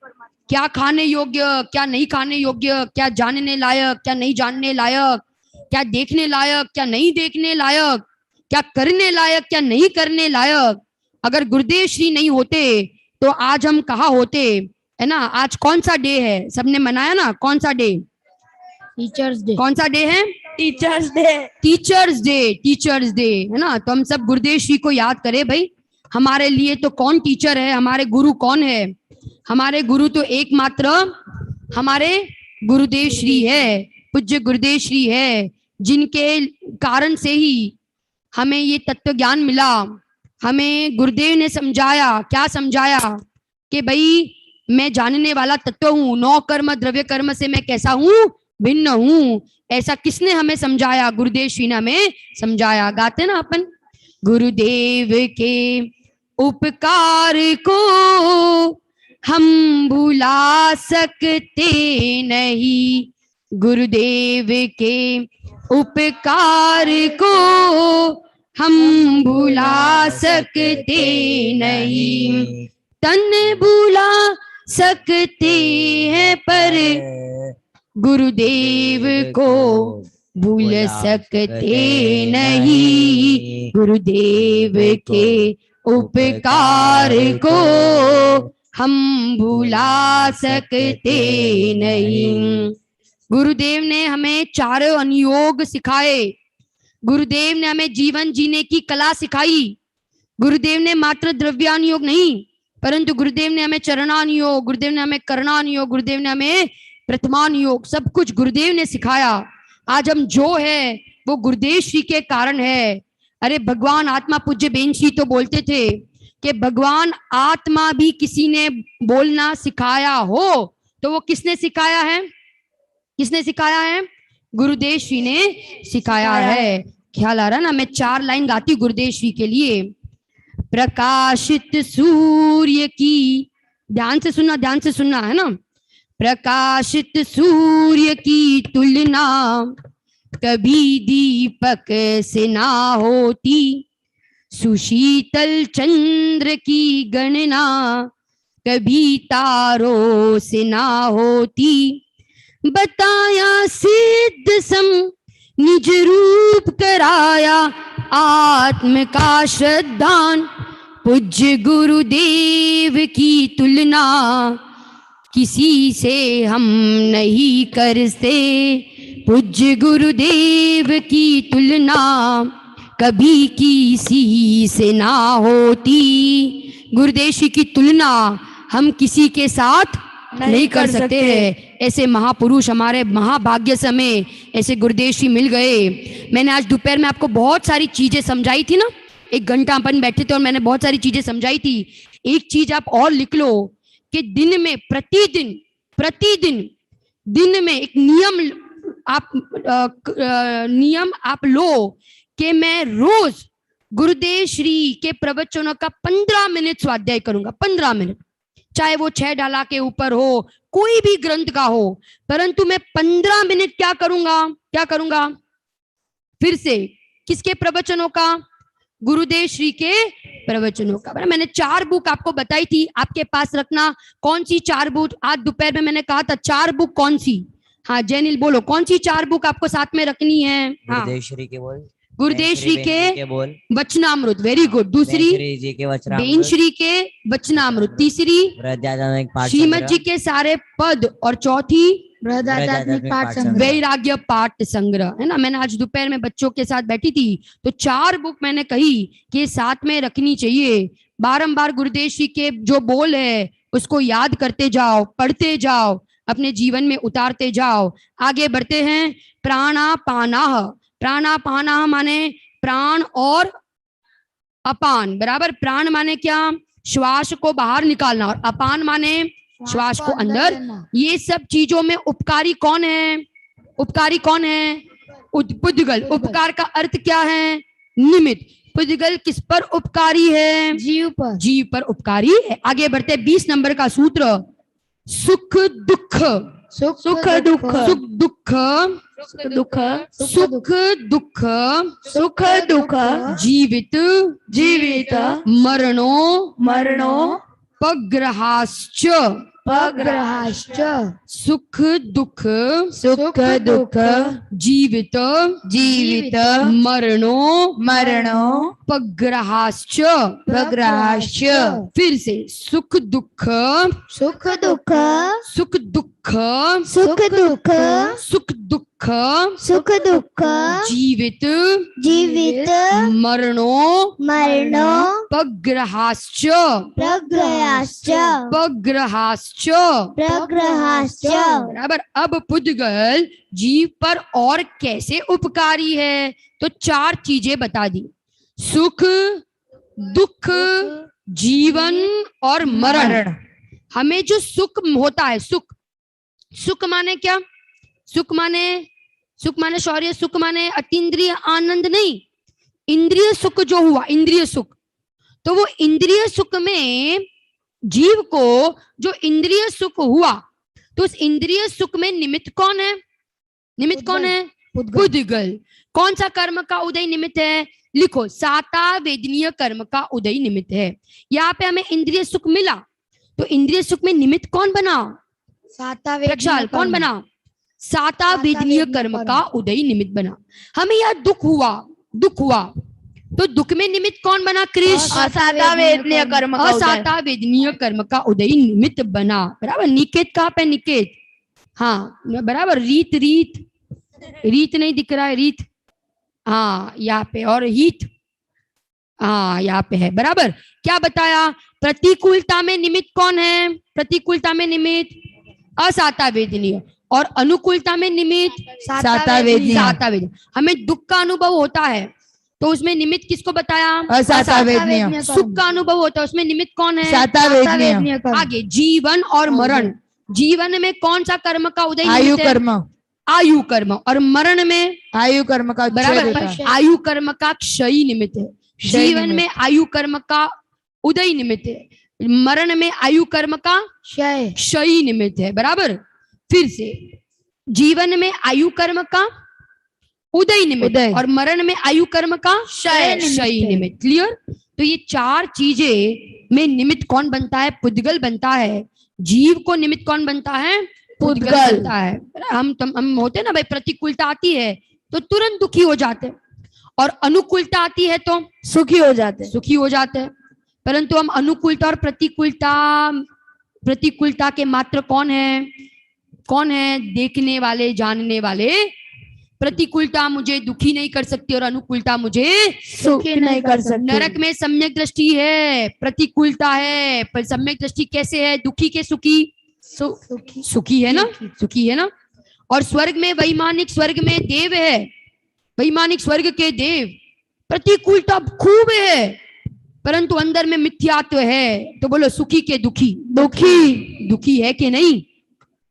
क्या खाने योग्य, क्या नहीं खाने योग्य, क्या जानने लायक, क्या नहीं जानने लायक, क्या देखने लायक, क्या नहीं देखने लायक, क्या करने लायक, क्या नहीं करने लायक। अगर गुरुदेव श्री नहीं होते तो आज हम कहाँ होते, है ना। आज कौन सा डे है? सबने मनाया ना? कौन सा डे? Teachers day. कौन सा डे है? Teachers day. Teachers day, teachers day, है ना। तो हम सब गुरुदेव श्री को याद करें भाई। हमारे लिए तो कौन टीचर है? हमारे गुरु कौन है? हमारे गुरु तो एकमात्र हमारे गुरुदेव श्री है, पूज्य गुरुदेव श्री है, जिनके कारण से ही हमें ये तत्व ज्ञान मिला। हमें गुरुदेव ने समझाया, क्या समझाया? कि भाई मैं जानने वाला तत्व हूँ, 9 कर्म द्रव्य कर्म से मैं कैसा हूँ? भिन्न हूँ। ऐसा किसने हमें समझाया? गुरुदेव श्री ने हमें समझाया। गाते ना अपन, गुरुदेव के उपकार को हम भुला सकते नहीं, गुरुदेव के उपकार को हम भुला सकते नहीं। तन भुला सकते हैं पर गुरुदेव को भूल सकते नहीं, गुरुदेव के उपकार को हम भुला सकते नहीं। गुरुदेव ने हमें 4 अनुयोग सिखाए। गुरुदेव ने हमें जीवन जीने की कला सिखाई। गुरुदेव ने मात्र द्रव्यानुयोग नहीं, परंतु गुरुदेव ने हमें चरणानुयोग, गुरुदेव ने हमें करणानुयोग, गुरुदेव ने हमें प्रथमानुयोग, सब कुछ गुरुदेव ने सिखाया। आज हम जो है वो गुरुदेव श्री के कारण है। अरे भगवान आत्मा पूज्य बेन श्री तो बोलते थे कि भगवान आत्मा भी किसी ने बोलना सिखाया हो तो वो किसने सिखाया है? किसने सिखाया है? गुरुदेव श्री ने सिखाया है। ख्याल आ रहा ना? मैं 4 लाइन गाती हूँ गुरुदेव श्री के लिए। प्रकाशित सूर्य की, ध्यान से सुनना है ना। प्रकाशित सूर्य की तुलना कभी दीपक से ना होती, सुशीतल चंद्र की गणना कभी तारों से ना होती। बताया सिद्ध सम निज रूप कराया, आत्म का श्रद्धान पूज्य गुरुदेव की तुलना किसी से हम नहीं करते। पूज्य गुरुदेव की तुलना कभी किसी से ना होती। गुरुदेव श्री की तुलना हम किसी के साथ नहीं कर सकते हैं। ऐसे महापुरुष हमारे महाभाग्य समय ऐसे गुरुदेव श्री मिल गए। मैंने आज दोपहर में आपको बहुत सारी चीजें समझाई थी ना, 1 घंटा अपन बैठे थे और मैंने बहुत सारी चीजें समझाई थी। एक चीज आप और लिख लो कि दिन में प्रतिदिन दिन में एक नियम आप लो कि मैं रोज गुरुदेव श्री के प्रवचनों का 15 मिनट स्वाध्याय करूंगा। 15 मिनट, चाहे वो 6 डाला के ऊपर हो, कोई भी ग्रंथ का हो, परंतु मैं 15 मिनट क्या करूंगा? फिर से किसके प्रवचनों का? गुरुदेव श्री के प्रवचनों का। मैंने 4 बुक आपको बताई थी, आपके पास रखना। कौन सी 4 बुक? आज दोपहर में मैंने कहा था 4 बुक कौन सी? हाँ जैनिल बोलो, कौन सी 4 बुक आपको साथ में रखनी है? हाँ, गुरुदेव श्री के बोल, गुरुदेव श्री के वचनामृत, वेरी गुड। दूसरी बेन श्री के वचनामृत। तीसरी श्रीमद जी के सारे पद। और चौथी वैराग्य पाठ संग्रह, है ना। मैंने आज दोपहर में बच्चों के साथ बैठी थी तो 4 बुक मैंने कही कि साथ में रखनी चाहिए। बारंबार गुरुदेव श्री के जो बोल है उसको याद करते जाओ, पढ़ते जाओ, अपने जीवन में उतारते जाओ। आगे बढ़ते हैं। प्राणापानाह, प्राणापानाह माने प्राण और अपान, बराबर। प्राण माने क्या? श्वास को बाहर निकालना, और अपान माने श्वास को अंदर। ये सब चीजों में उपकारी कौन है? पुद्गल। उपकार का अर्थ क्या है? निमित्त। पुद्गल किस पर उपकारी है? जीव पर उपकारी है। आगे बढ़ते 20 नंबर का सूत्र। सुख दुख, सुख दुख, जीवित मरणो पग्रहाश्च, सुख दुख जीवित मरणो पग्रहाश्च। फिर से सुख दुख जीवित मरणो पग्रहाश्च। बराबर। अब पुद्गल जीव पर और कैसे उपकारी है? तो 4 चीजें बता दी। सुख दुख जीवन और मरण। हमें जो सुख होता है, सुख माने क्या? सुख माने शौर्य, सुख माने अतीन्द्रिय आनंद नहीं, इंद्रिय सुख जो हुआ, इंद्रिय सुख। तो वो इंद्रिय सुख में जीव को जो इंद्रिय सुख हुआ, तो उस इंद्रिय सुख में निमित्त कौन है? पुद्गल। कौन सा कर्म का उदय निमित्त है? लिखो, साता वेदनीय कर्म का उदय निमित्त है। यहाँ पे हमें इंद्रिय सुख मिला, तो इंद्रिय सुख में निमित्त कौन बना? प्रक्षाल। कौन बना? साता वेदनीय कर्म का उदय निमित्त बना। हमें यहाँ दुख हुआ तो दुख में निमित्त कौन बना? कृष्ण। असाता वेदनीय कर्म का उदय निमित्त बना। बराबर। निकेत कहाँ पे? निकेत, हाँ बराबर। रीत नहीं दिख रहा है, रीत, हाँ यहाँ पे। और हित, हाँ यहाँ पे है, बराबर। क्या बताया? प्रतिकूलता में निमित्त कौन है? प्रतिकूलता में निमित्त असाता वेदनीय, और अनुकूलता में निमित्त साता वेदनीय। हमें दुख का अनुभव होता है तो उसमें निमित्त किसको बताया? असाता वेदनीय। सुख का अनुभव होता है, उसमें निमित्त कौन है? साता वेदनीय। आगे जीवन और मरण। जीवन में कौन सा कर्म का उदय? आयु कर्म। आयु कर्म, और मरण में आयु कर्म का उच्छेद बराबर होता है। आयु कर्म का क्षय निमित्त है। क्षय जीवन निमित्त। में आयु कर्म का उदय निमित्त है, मरण में आयु कर्म का क्षय क्षय निमित्त है। बराबर, फिर से जीवन में आयु कर्म का उदय निमित्त उदय। और मरण में आयु कर्म का क्षय क्षय निमित्त। निमित्त। क्लियर? तो ये चार चीजें में निमित्त कौन बनता है? पुद्गल बनता है। जीव को निमित्त कौन बनता है? पुद्गल पुद्गल। बनता है। हम होते हैं ना भाई, प्रतिकूलता आती है तो तुरंत दुखी हो जाते हैं, और अनुकूलता आती है तो सुखी हो जाते हैं। सुखी हो जाते हैं। परंतु हम अनुकूलता और प्रतिकूलता के मात्र कौन है? कौन है? देखने वाले, जानने वाले। प्रतिकूलता मुझे दुखी नहीं कर सकती और अनुकूलता मुझे सुखी नहीं कर सकते। नरक में सम्यक दृष्टि है, प्रतिकूलता है, पर सम्यक दृष्टि कैसे है? दुखी के सुखी? सुखी है ना, सुखी है ना। और स्वर्ग में, वैमानिक स्वर्ग में देव है, वैमानिक स्वर्ग के देव, प्रतिकूलता खूब है परंतु अंदर में मिथ्यात्व है। तो बोलो सुखी के दुखी? दुखी। दुखी है कि नहीं?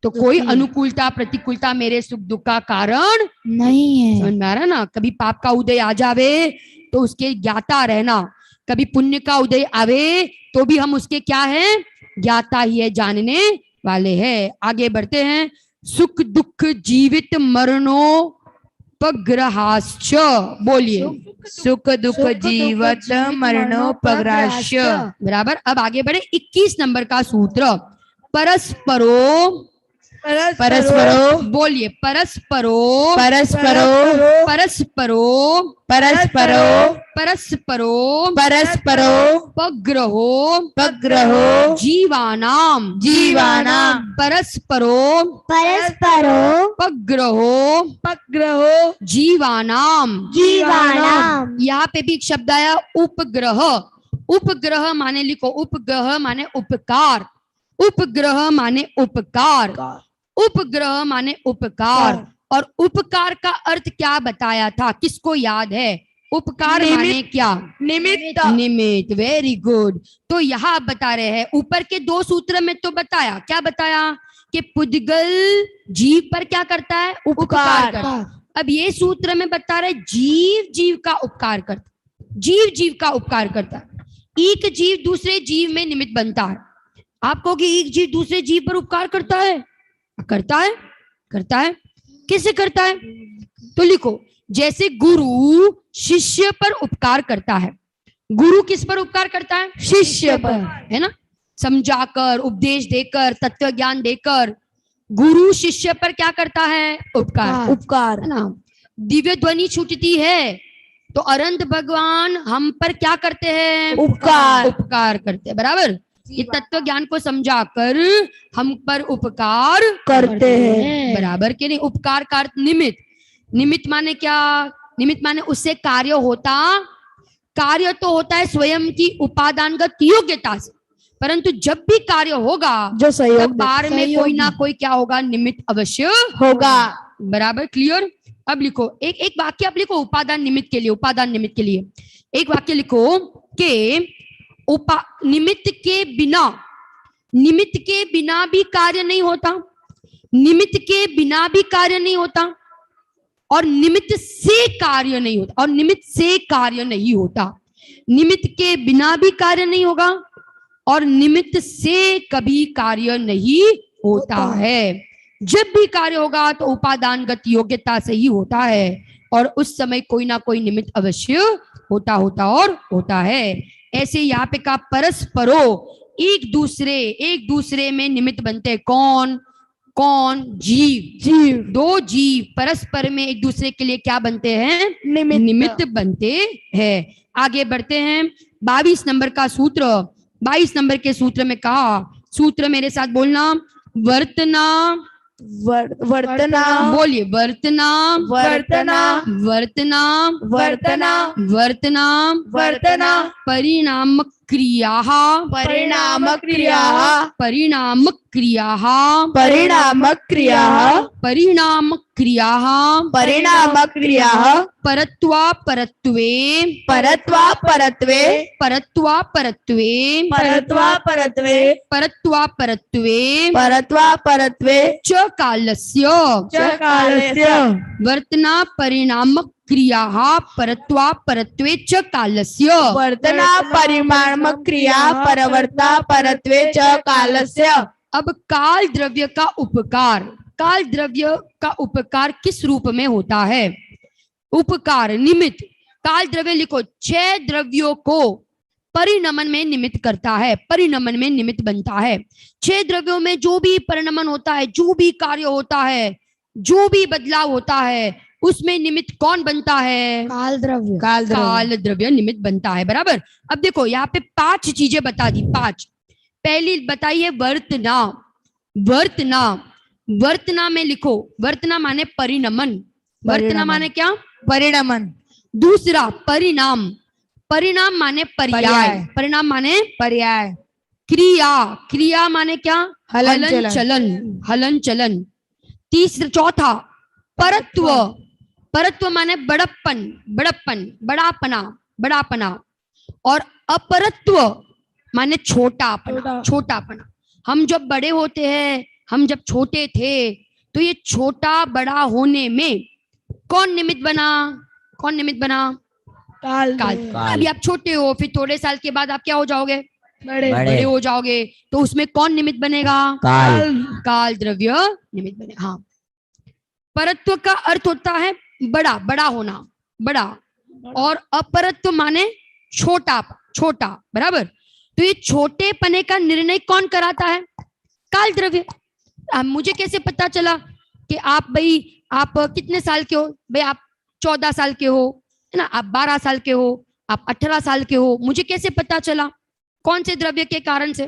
तो कोई अनुकूलता प्रतिकूलता मेरे सुख दुख का कारण नहीं है। समझ में आ रहा ना? कभी पाप का उदय आ जावे तो उसके ज्ञाता रहना, कभी पुण्य का उदय आवे तो भी हम उसके क्या है? ज्ञाता ही है, जानने वाले हैं। आगे बढ़ते हैं। सुख दुख जीवित मरणोपग्रहाश्च, बोलिए। सुख दुख जीवत मरणोपग्राह्य। बराबर। अब आगे बढ़े 21 नंबर का सूत्र। परस्परो, परस्परो, बोलिए। परस्परो, परस्परो, परस्परो, परस्परो, परस्परो, परस्परो, पग्रहो, पग्रहो, जीवानाम, जीवानाम, परस्परो, परस्परो पग्रहो, पग्रहो, जीवानाम, जीवानाम। यहाँ पे भी एक शब्द आया उपग्रह। उपग्रह माने लिखो, उपग्रह माने उपकार, उपग्रह माने उपकार, उपग्रह माने उपकार। और उपकार का अर्थ क्या बताया था? किसको याद है? उपकार माने क्या? निमित्त। निमित्त। Very good. तो यहाँ बता रहे हैं, ऊपर के दो सूत्र में तो बताया, क्या बताया? कि पुद्गल जीव पर क्या करता है? उपकार करता है। अब ये सूत्र में बता रहे जीव जीव का उपकार करता, जीव जीव का उपकार करता है। एक जीव दूसरे जीव में निमित्त बनता है। आप कहोगे एक जीव दूसरे जीव पर उपकार करता है? करता है, करता है। कैसे करता है? तो लिखो, जैसे गुरु शिष्य पर उपकार करता है। गुरु किस पर उपकार करता है? शिष्य पर, है ना? समझाकर, उपदेश देकर, तत्व ज्ञान देकर गुरु शिष्य पर क्या करता है? उपकार। उपकार, है ना? दिव्य ध्वनि छूटती है तो अनंत भगवान हम पर क्या करते हैं? उपकार। उपकार करते हैं। बराबर। ये तत्व ज्ञान को समझाकर हम पर उपकार करते हैं। बराबर के नहीं? उपकार का अर्थ निमित्त। निमित्त माने क्या? निमित्त माने उससे कार्य होता, कार्य तो होता है स्वयं की उपादानगत योग्यता से, परंतु जब भी कार्य होगा जो सहयोग बार में कोई ना कोई क्या होगा? निमित्त अवश्य होगा। बराबर। क्लियर? अब लिखो एक एक वाक्य आप लिखो उपादान निमित्त के लिए। उपादान निमित्त के लिए एक वाक्य लिखो कि निमित्त के बिना, निमित्त के बिना भी कार्य नहीं होता, निमित्त के बिना भी कार्य नहीं होता, और निमित्त से कार्य नहीं होता, और निमित्त से कार्य नहीं होता। निमित्त के बिना भी कार्य नहीं होगा और निमित्त से कभी कार्य नहीं होता है। जब भी कार्य होगा तो उपादानगत योग्यता से ही होता है, और उस समय कोई ना कोई निमित्त अवश्य होता है। ऐसे यहाँ पे कहा परस्परो, एक दूसरे में निमित्त बनते। कौन कौन? जीव। जीव, दो जीव परस्पर में एक दूसरे के लिए क्या बनते हैं? निमित्त बनते हैं। आगे बढ़ते हैं। 22 नंबर का सूत्र। 22 नंबर के सूत्र में कहा, सूत्र मेरे साथ बोलना, वर्तना, वर्तना, बोलिए। वर्तना, वर्तना, वर्तना, वर्तना, वर्तना, वर्तना, परिणाम क्रियाः परिणाम क्रियाः परिणाम क्रियाः परिणाम क्रियाः परिणाम क्रियाः परिणाम क्रियाः परत्वा परत्वे परत्वा परत्वे परत्वा परत्वे परत्वा परत्वे परत्वा परत्वे परत्वा परत्वे च कालस्य च कालस्य वर्तना परिणाम क्रियाः परत्वा परत्वे च कालस्य वर्तना परिणाम क्रिया परवर्ता परत्वे च कालस्य। अब काल द्रव्य का उपकार, काल द्रव्य का उपकार किस रूप में होता है? उपकार निमित्त। काल द्रव्य लिखो, 6 द्रव्यों को परिणमन में निमित्त करता है, परिणमन में निमित्त बनता है। 6 द्रव्यों में जो भी परिणमन होता है, जो भी कार्य होता है, जो भी बदलाव होता है, उसमें निमित्त कौन बनता है? काल द्रव्य। काल द्रव्य निमित्त बनता है। बराबर। अब देखो यहाँ पे 5 चीजें बता दी। 5 पहली बताइए वर्तना। वर्तना, वर्तना में लिखो, वर्तना माने परिणमन। वर्तना माने क्या? परिणमन। दूसरा परिणाम, परिणाम माने पर्याय, परिणाम माने पर्याय। क्रिया, क्रिया माने क्या? हलन हलन चलन, हलन चलन। तीसरा, चौथा परत्व, परत्व माने बड़प्पन, बड़प्पन, बड़ापना, बड़ापना। और अपरत्व माने छोटापना, छोटापना। हम जब बड़े होते हैं, हम जब छोटे थे, तो ये छोटा बड़ा होने में कौन निमित्त बना? कौन निमित्त बना? काल। अभी आप छोटे हो, फिर थोड़े साल के बाद आप क्या हो जाओगे? बड़े हो जाओगे, तो उसमें कौन निमित्त बनेगा? काल। काल द्रव्य निमित्त बनेगा। हाँ, परत्व का अर्थ होता है बड़ा, बड़ा होना, बड़ा। और अपरत्व माने छोटा, छोटा। बराबर। तो ये छोटे पने का निर्णय कौन कराता है? काल द्रव्य। मुझे कैसे पता चला कि आप भाई आप कितने साल के हो? भाई आप 14 साल के हो, है ना, आप 12 साल के हो, आप 18 साल के हो, मुझे कैसे पता चला? कौन से द्रव्य के कारण से?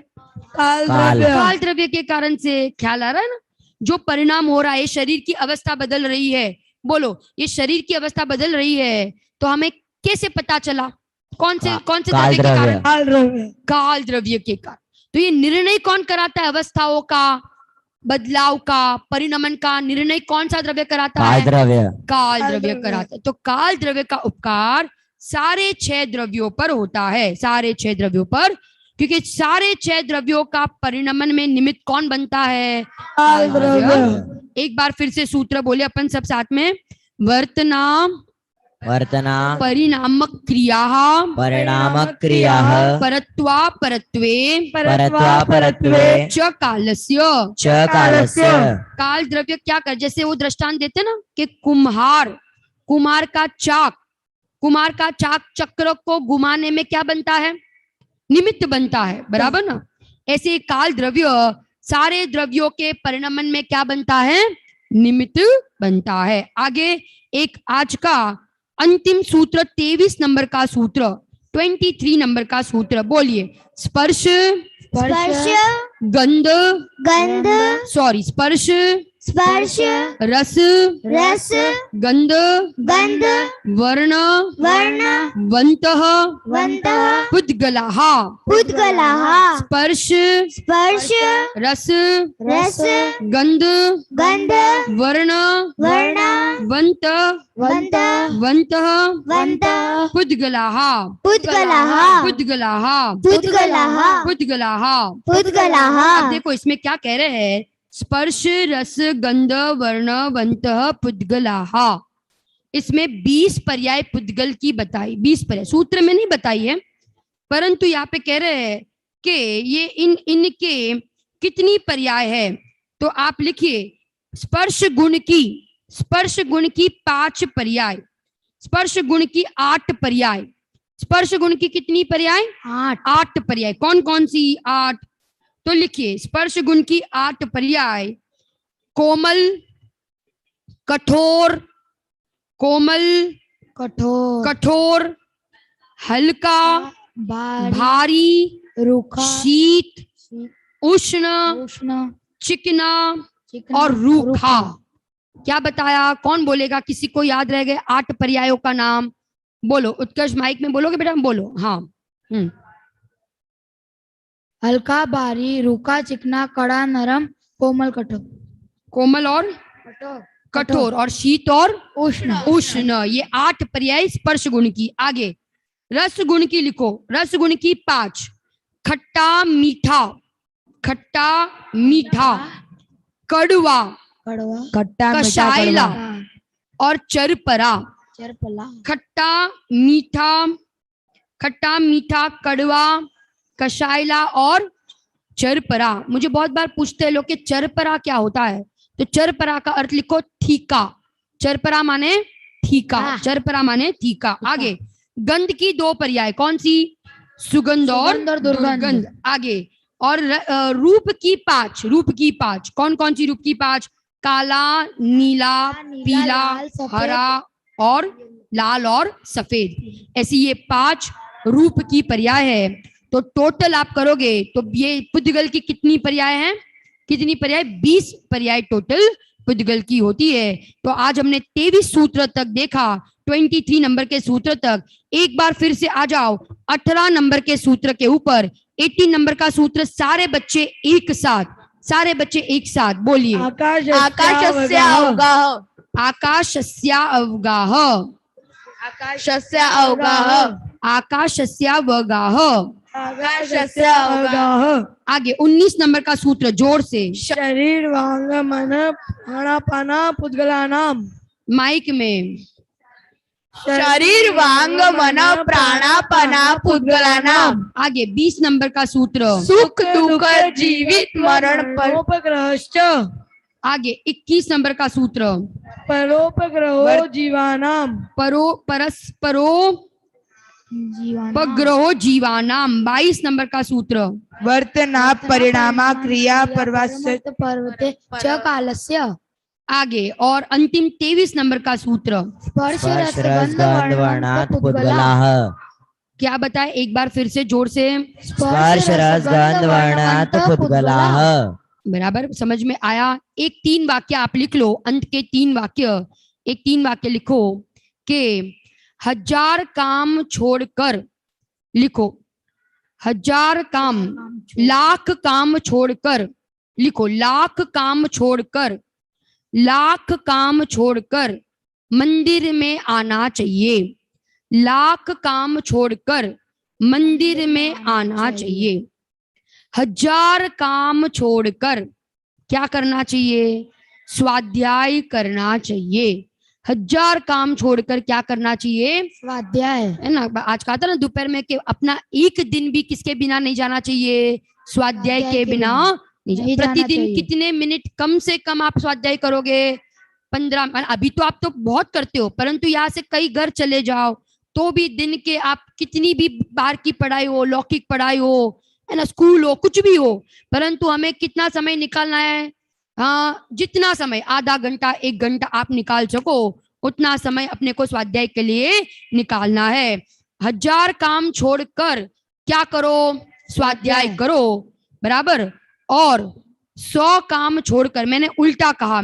काल द्रव्य। काल द्रव्य के कारण से। ख्याल आ रहा है ना? जो परिणाम हो रहा है, शरीर की अवस्था बदल रही है, बोलो ये शरीर की अवस्था बदल रही है, तो हमें कैसे पता चला? कौन से द्रव्य के कारण? काल द्रव्य। काल द्रव्य के कारण। तो ये निर्णय कौन कराता है? अवस्थाओं का, बदलाव का, परिणमन का निर्णय कौन सा द्रव्य कराता है? काल द्रव्य कराता है। तो काल द्रव्य का उपकार सारे 6 द्रव्यों पर होता है, सारे 6 द्रव्यों पर, क्योंकि सारे 6 द्रव्यों का परिणमन में निमित्त कौन बनता है? काल द्रव्य। एक बार फिर से सूत्र बोले अपन सब साथ में। वर्तना वर्तना परिणाम क्रियाः परिणाम क्रियाः परत्वा परत्वे परत्वा परत्वे च कालस्य च कालस्य। काल द्रव्य क्या कर, जैसे वो दृष्टांत देते ना कि कुम्हार, कुम्हार का चाक, कुम्हार का चाक चक्र को घुमाने में क्या बनता है? निमित्त बनता है। बराबर ना? ऐसे काल द्रव्य सारे द्रव्यों के परिणमन में क्या बनता है? निमित्त बनता है। आगे एक आज का अंतिम सूत्र, 23 नंबर का सूत्र, 23 नंबर का सूत्र बोलिए। स्पर्श, स्पर्श गंध, गंध सॉरी स्पर्श, स्पर्श रस, रस गंध, गंध वर्ण, वर्ण वन्तः, वन्तः पुद्गलाः, पुद्गलाः स्पर्श, स्पर्श रस, रस गंध, गंध वर्ण, वर्ण वन्त, वन्तः वन्तः, वन्तः पुद्गलाः, पुद्गलाः पुद्गलाः, पुद्गलाः पुद्गलाः। पुद्गलाः। अब देखो इसमें क्या कह रहे हैं? स्पर्श, रस, गंध, वर्ण, वन्तः, पुद्गलाः। इसमें 20 पर्याय पुद्गल की बताई, 20 पर्याय सूत्र में नहीं बताई है, परंतु यहाँ पे कह रहे हैं कि ये इनके कितनी पर्याय है। तो आप लिखिए स्पर्श गुण की, स्पर्श गुण की 5 पर्याय, स्पर्श गुण की 8 पर्याय। स्पर्श गुण की कितनी पर्याय? 8 पर्याय। कौन कौन सी 8? तो लिखिए स्पर्श गुण की 8 पर्याय। कोमल, कठोर, कोमल, कठोर, कठोर, हल्का, भारी, रूखा, शीत, उष्ण, उष्ण, चिकना चिकना और रूखा। क्या बताया? कौन बोलेगा? किसी को याद रह गए 8 पर्यायों का नाम? बोलो उत्कर्ष, माइक में बोलोगे बेटा? बोलो। हाँ हल्का भारी, रूखा चिकना, कड़ा नरम, कोमल कठोर। कोमल और कठोर, और शीत और उष्ण। उष्ण। ये 8 पर्याय स्पर्श गुण की। आगे रस गुण की लिखो। रस गुण की 5। खट्टा मीठा, खट्टा मीठा, कड़वा, कड़वा, खट्टा मीठा कषायला कड़वा। और चरपरा। चरपला, खट्टा मीठा, खट्टा मीठा, कड़वा, कषायला और चरपरा। मुझे बहुत बार पूछते हैं लोग कि चरपरा क्या होता है, तो चरपरा का अर्थ लिखो ठीका। चरपरा माने ठीका, चरपरा माने ठीका। आगे गंध की 2 पर्याय, कौन सी? सुगंध और दुर्गंध। आगे और रूप की 5। रूप की 5 कौन कौन सी रूप की 5? काला, नीला, पीला, लाल, सफेद। हरा और लाल और सफेद। ऐसी ये 5 रूप की पर्याय है। तो टोटल आप करोगे तो ये पुद्गल की कितनी पर्याय हैं? कितनी पर्याय? 20 पर्याय टोटल पुद्गल की होती है। तो आज हमने 23 सूत्र तक देखा, 23 नंबर के सूत्र तक। एक बार फिर से आ जाओ 18 नंबर के सूत्र के ऊपर। 18 नंबर का सूत्र सारे बच्चे एक साथ, सारे बच्चे एक साथ बोलिए। आकाशस्य अवगाह, आकाशस्य अवगाह, आकाशस्य अवगाह, आकाशस्य अवगाह। आकाशस्य अवगाह। आगे 19 नंबर का सूत्र जोर से। शरीर वांग मन प्राणापाना पुद्गलानाम। माइक में। शरीर वांग मन प्राणापना पुद्गलानाम। आगे 20 नंबर का सूत्र। सुख दुख जीवित मरण परोपग्रहश्च। आगे 21 नंबर का सूत्र। परोपग्रहो जीवानाम। परस्परो पग्रहो जीवानाम। 22 नंबर का सूत्र। वर्तना परिणामा क्रिया परवास्य पर्वते च कालस्य। आगे और अंतिम 23 नंबर का सूत्र। स्पर्श स्पर्श रस गंध वर्णात् पुद्गलाः। क्या बताए एक बार फिर से जोर से? स्पर्श रस गंध वर्णात् पुद्गलाः। बराबर समझ में आया? एक 3 वाक्य आप लिख लो, अंत के 3 वाक्य। एक 3 वाक्य लिखो कि 1000 काम छोड़कर, लिखो 1000 काम, लाख काम छोड़कर, लिखो लाख काम छोड़कर, लाख काम छोड़कर मंदिर में आना चाहिए। लाख काम छोड़कर मंदिर में आना चाहिए। 1000 काम छोड़कर क्या करना चाहिए? स्वाध्याय करना चाहिए। 1000 काम छोड़कर क्या करना चाहिए? स्वाध्याय, है ना। आज कहा था ना दोपहर में कि अपना एक दिन भी किसके बिना नहीं जाना चाहिए? स्वाध्याय के बिना नहीं। प्रतिदिन कितने मिनट कम से कम आप स्वाध्याय करोगे? 15। अभी तो आप तो बहुत करते हो, परंतु यहाँ से कई घर चले जाओ तो भी दिन के आप कितनी भी बार की पढ़ाई हो, लौकिक पढ़ाई हो, है ना, स्कूल हो, कुछ भी हो, परंतु हमें कितना समय निकालना है? हाँ, जितना समय, आधा घंटा 1 घंटा आप निकाल सको उतना समय अपने को स्वाध्याय के लिए निकालना है। 1000 काम छोड़कर क्या करो? स्वाध्याय करो। बराबर। और 100 काम छोड़कर, मैंने उल्टा कहा,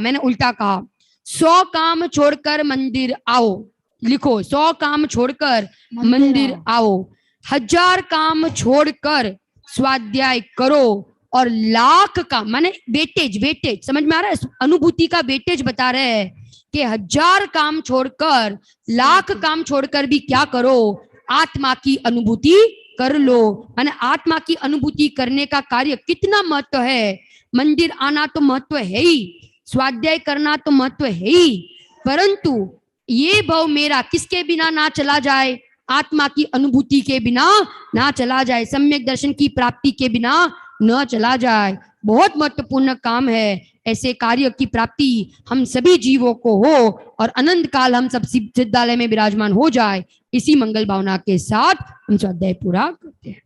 100 काम छोड़कर मंदिर आओ। लिखो 100 काम छोड़कर मंदिर आओ। 1000 काम छोड़कर स्वाध्याय करो। और लाख काम माने वेटेज, वेटेज समझ में आ रहा है? अनुभूति का वेटेज बता रहे हैं कि 1000 काम छोड़कर, लाख काम छोड़कर भी क्या करो? आत्मा की अनुभूति कर लो। माने आत्मा की अनुभूति करने का कार्य कितना महत्व है। मंदिर आना तो महत्व है ही, स्वाध्याय करना तो महत्व है ही, परंतु ये भव मेरा किसके बिना ना चला जाए? आत्मा की अनुभूति के बिना ना चला जाए, सम्यक दर्शन की प्राप्ति के बिना न चला जाए। बहुत महत्वपूर्ण काम है। ऐसे कार्य की प्राप्ति हम सभी जीवों को हो और अनंत काल हम सब सिद्धालय में विराजमान हो जाए। इसी मंगल भावना के साथ हम स्वाध्याय पूरा करते हैं।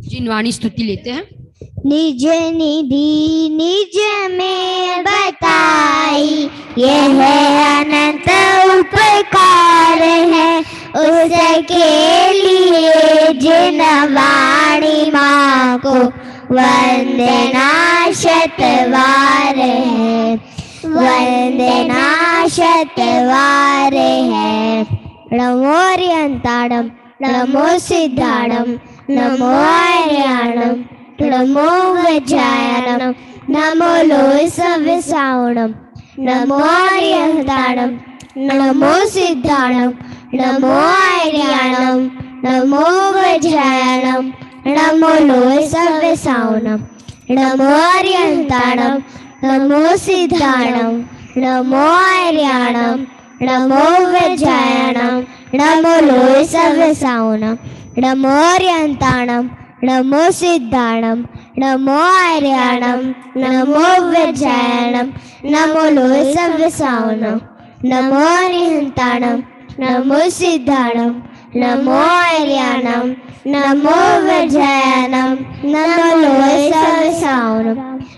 जिनवाणी स्तुति लेते हैं। निज निधि निज में बताई, यह अनंत उपकार है उसके लिए जिन वाणी माँ को वंदना शतवार है। वंदना शतवारे है नमो रियंताणम नमो सिद्धाणम नमो आर्याणम नमो वज्रायणम नमो लोसविसावणम नमो आर्यंताणम नमो सिद्धाणम नमो आर्याणम नमो वज्रायणम नमो लोसविसावणम नमो आर्यंताणम नमो सिद्धाणम नमो आर्याणम नमो वज्रायणम नमो लोसविसावणम नमो आर्यंताणम नमो सिद्धाणम नमो आर्याणम नमो वज्रायणम नमो लोसविसावणम नमो आर्यंताणम नमो सिद्धाणम नमो आर्याणम नमो वज्रायणम नमो लोसविसावणम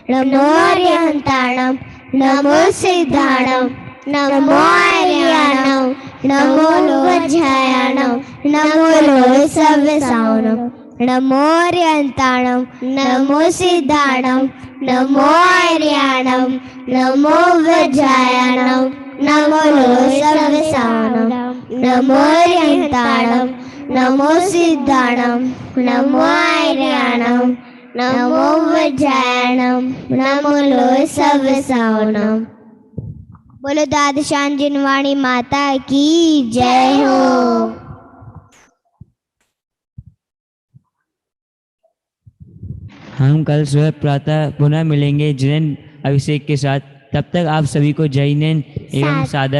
नमो आर्यंताणम नमो सिद्धाणम नमो आर्याणम नमो वज्रायणम नमो लोसविसावणम नमो आर्यंताणम नमो सिद्धाणम नमो आर्याणम नमो वज्रायणम नमो लोसविसावणम नमो आर्यंताणम नमो सिद्धाणम नमो आर्याणम नमो वज्रायणम नमो लोसविसावणम। बोलो दादशान जिनवाणी माता की जय हो। हम कल सुबह प्रातः पुनः मिलेंगे जैन अभिषेक के साथ। तब तक आप सभी को जय हिंद एवं सादर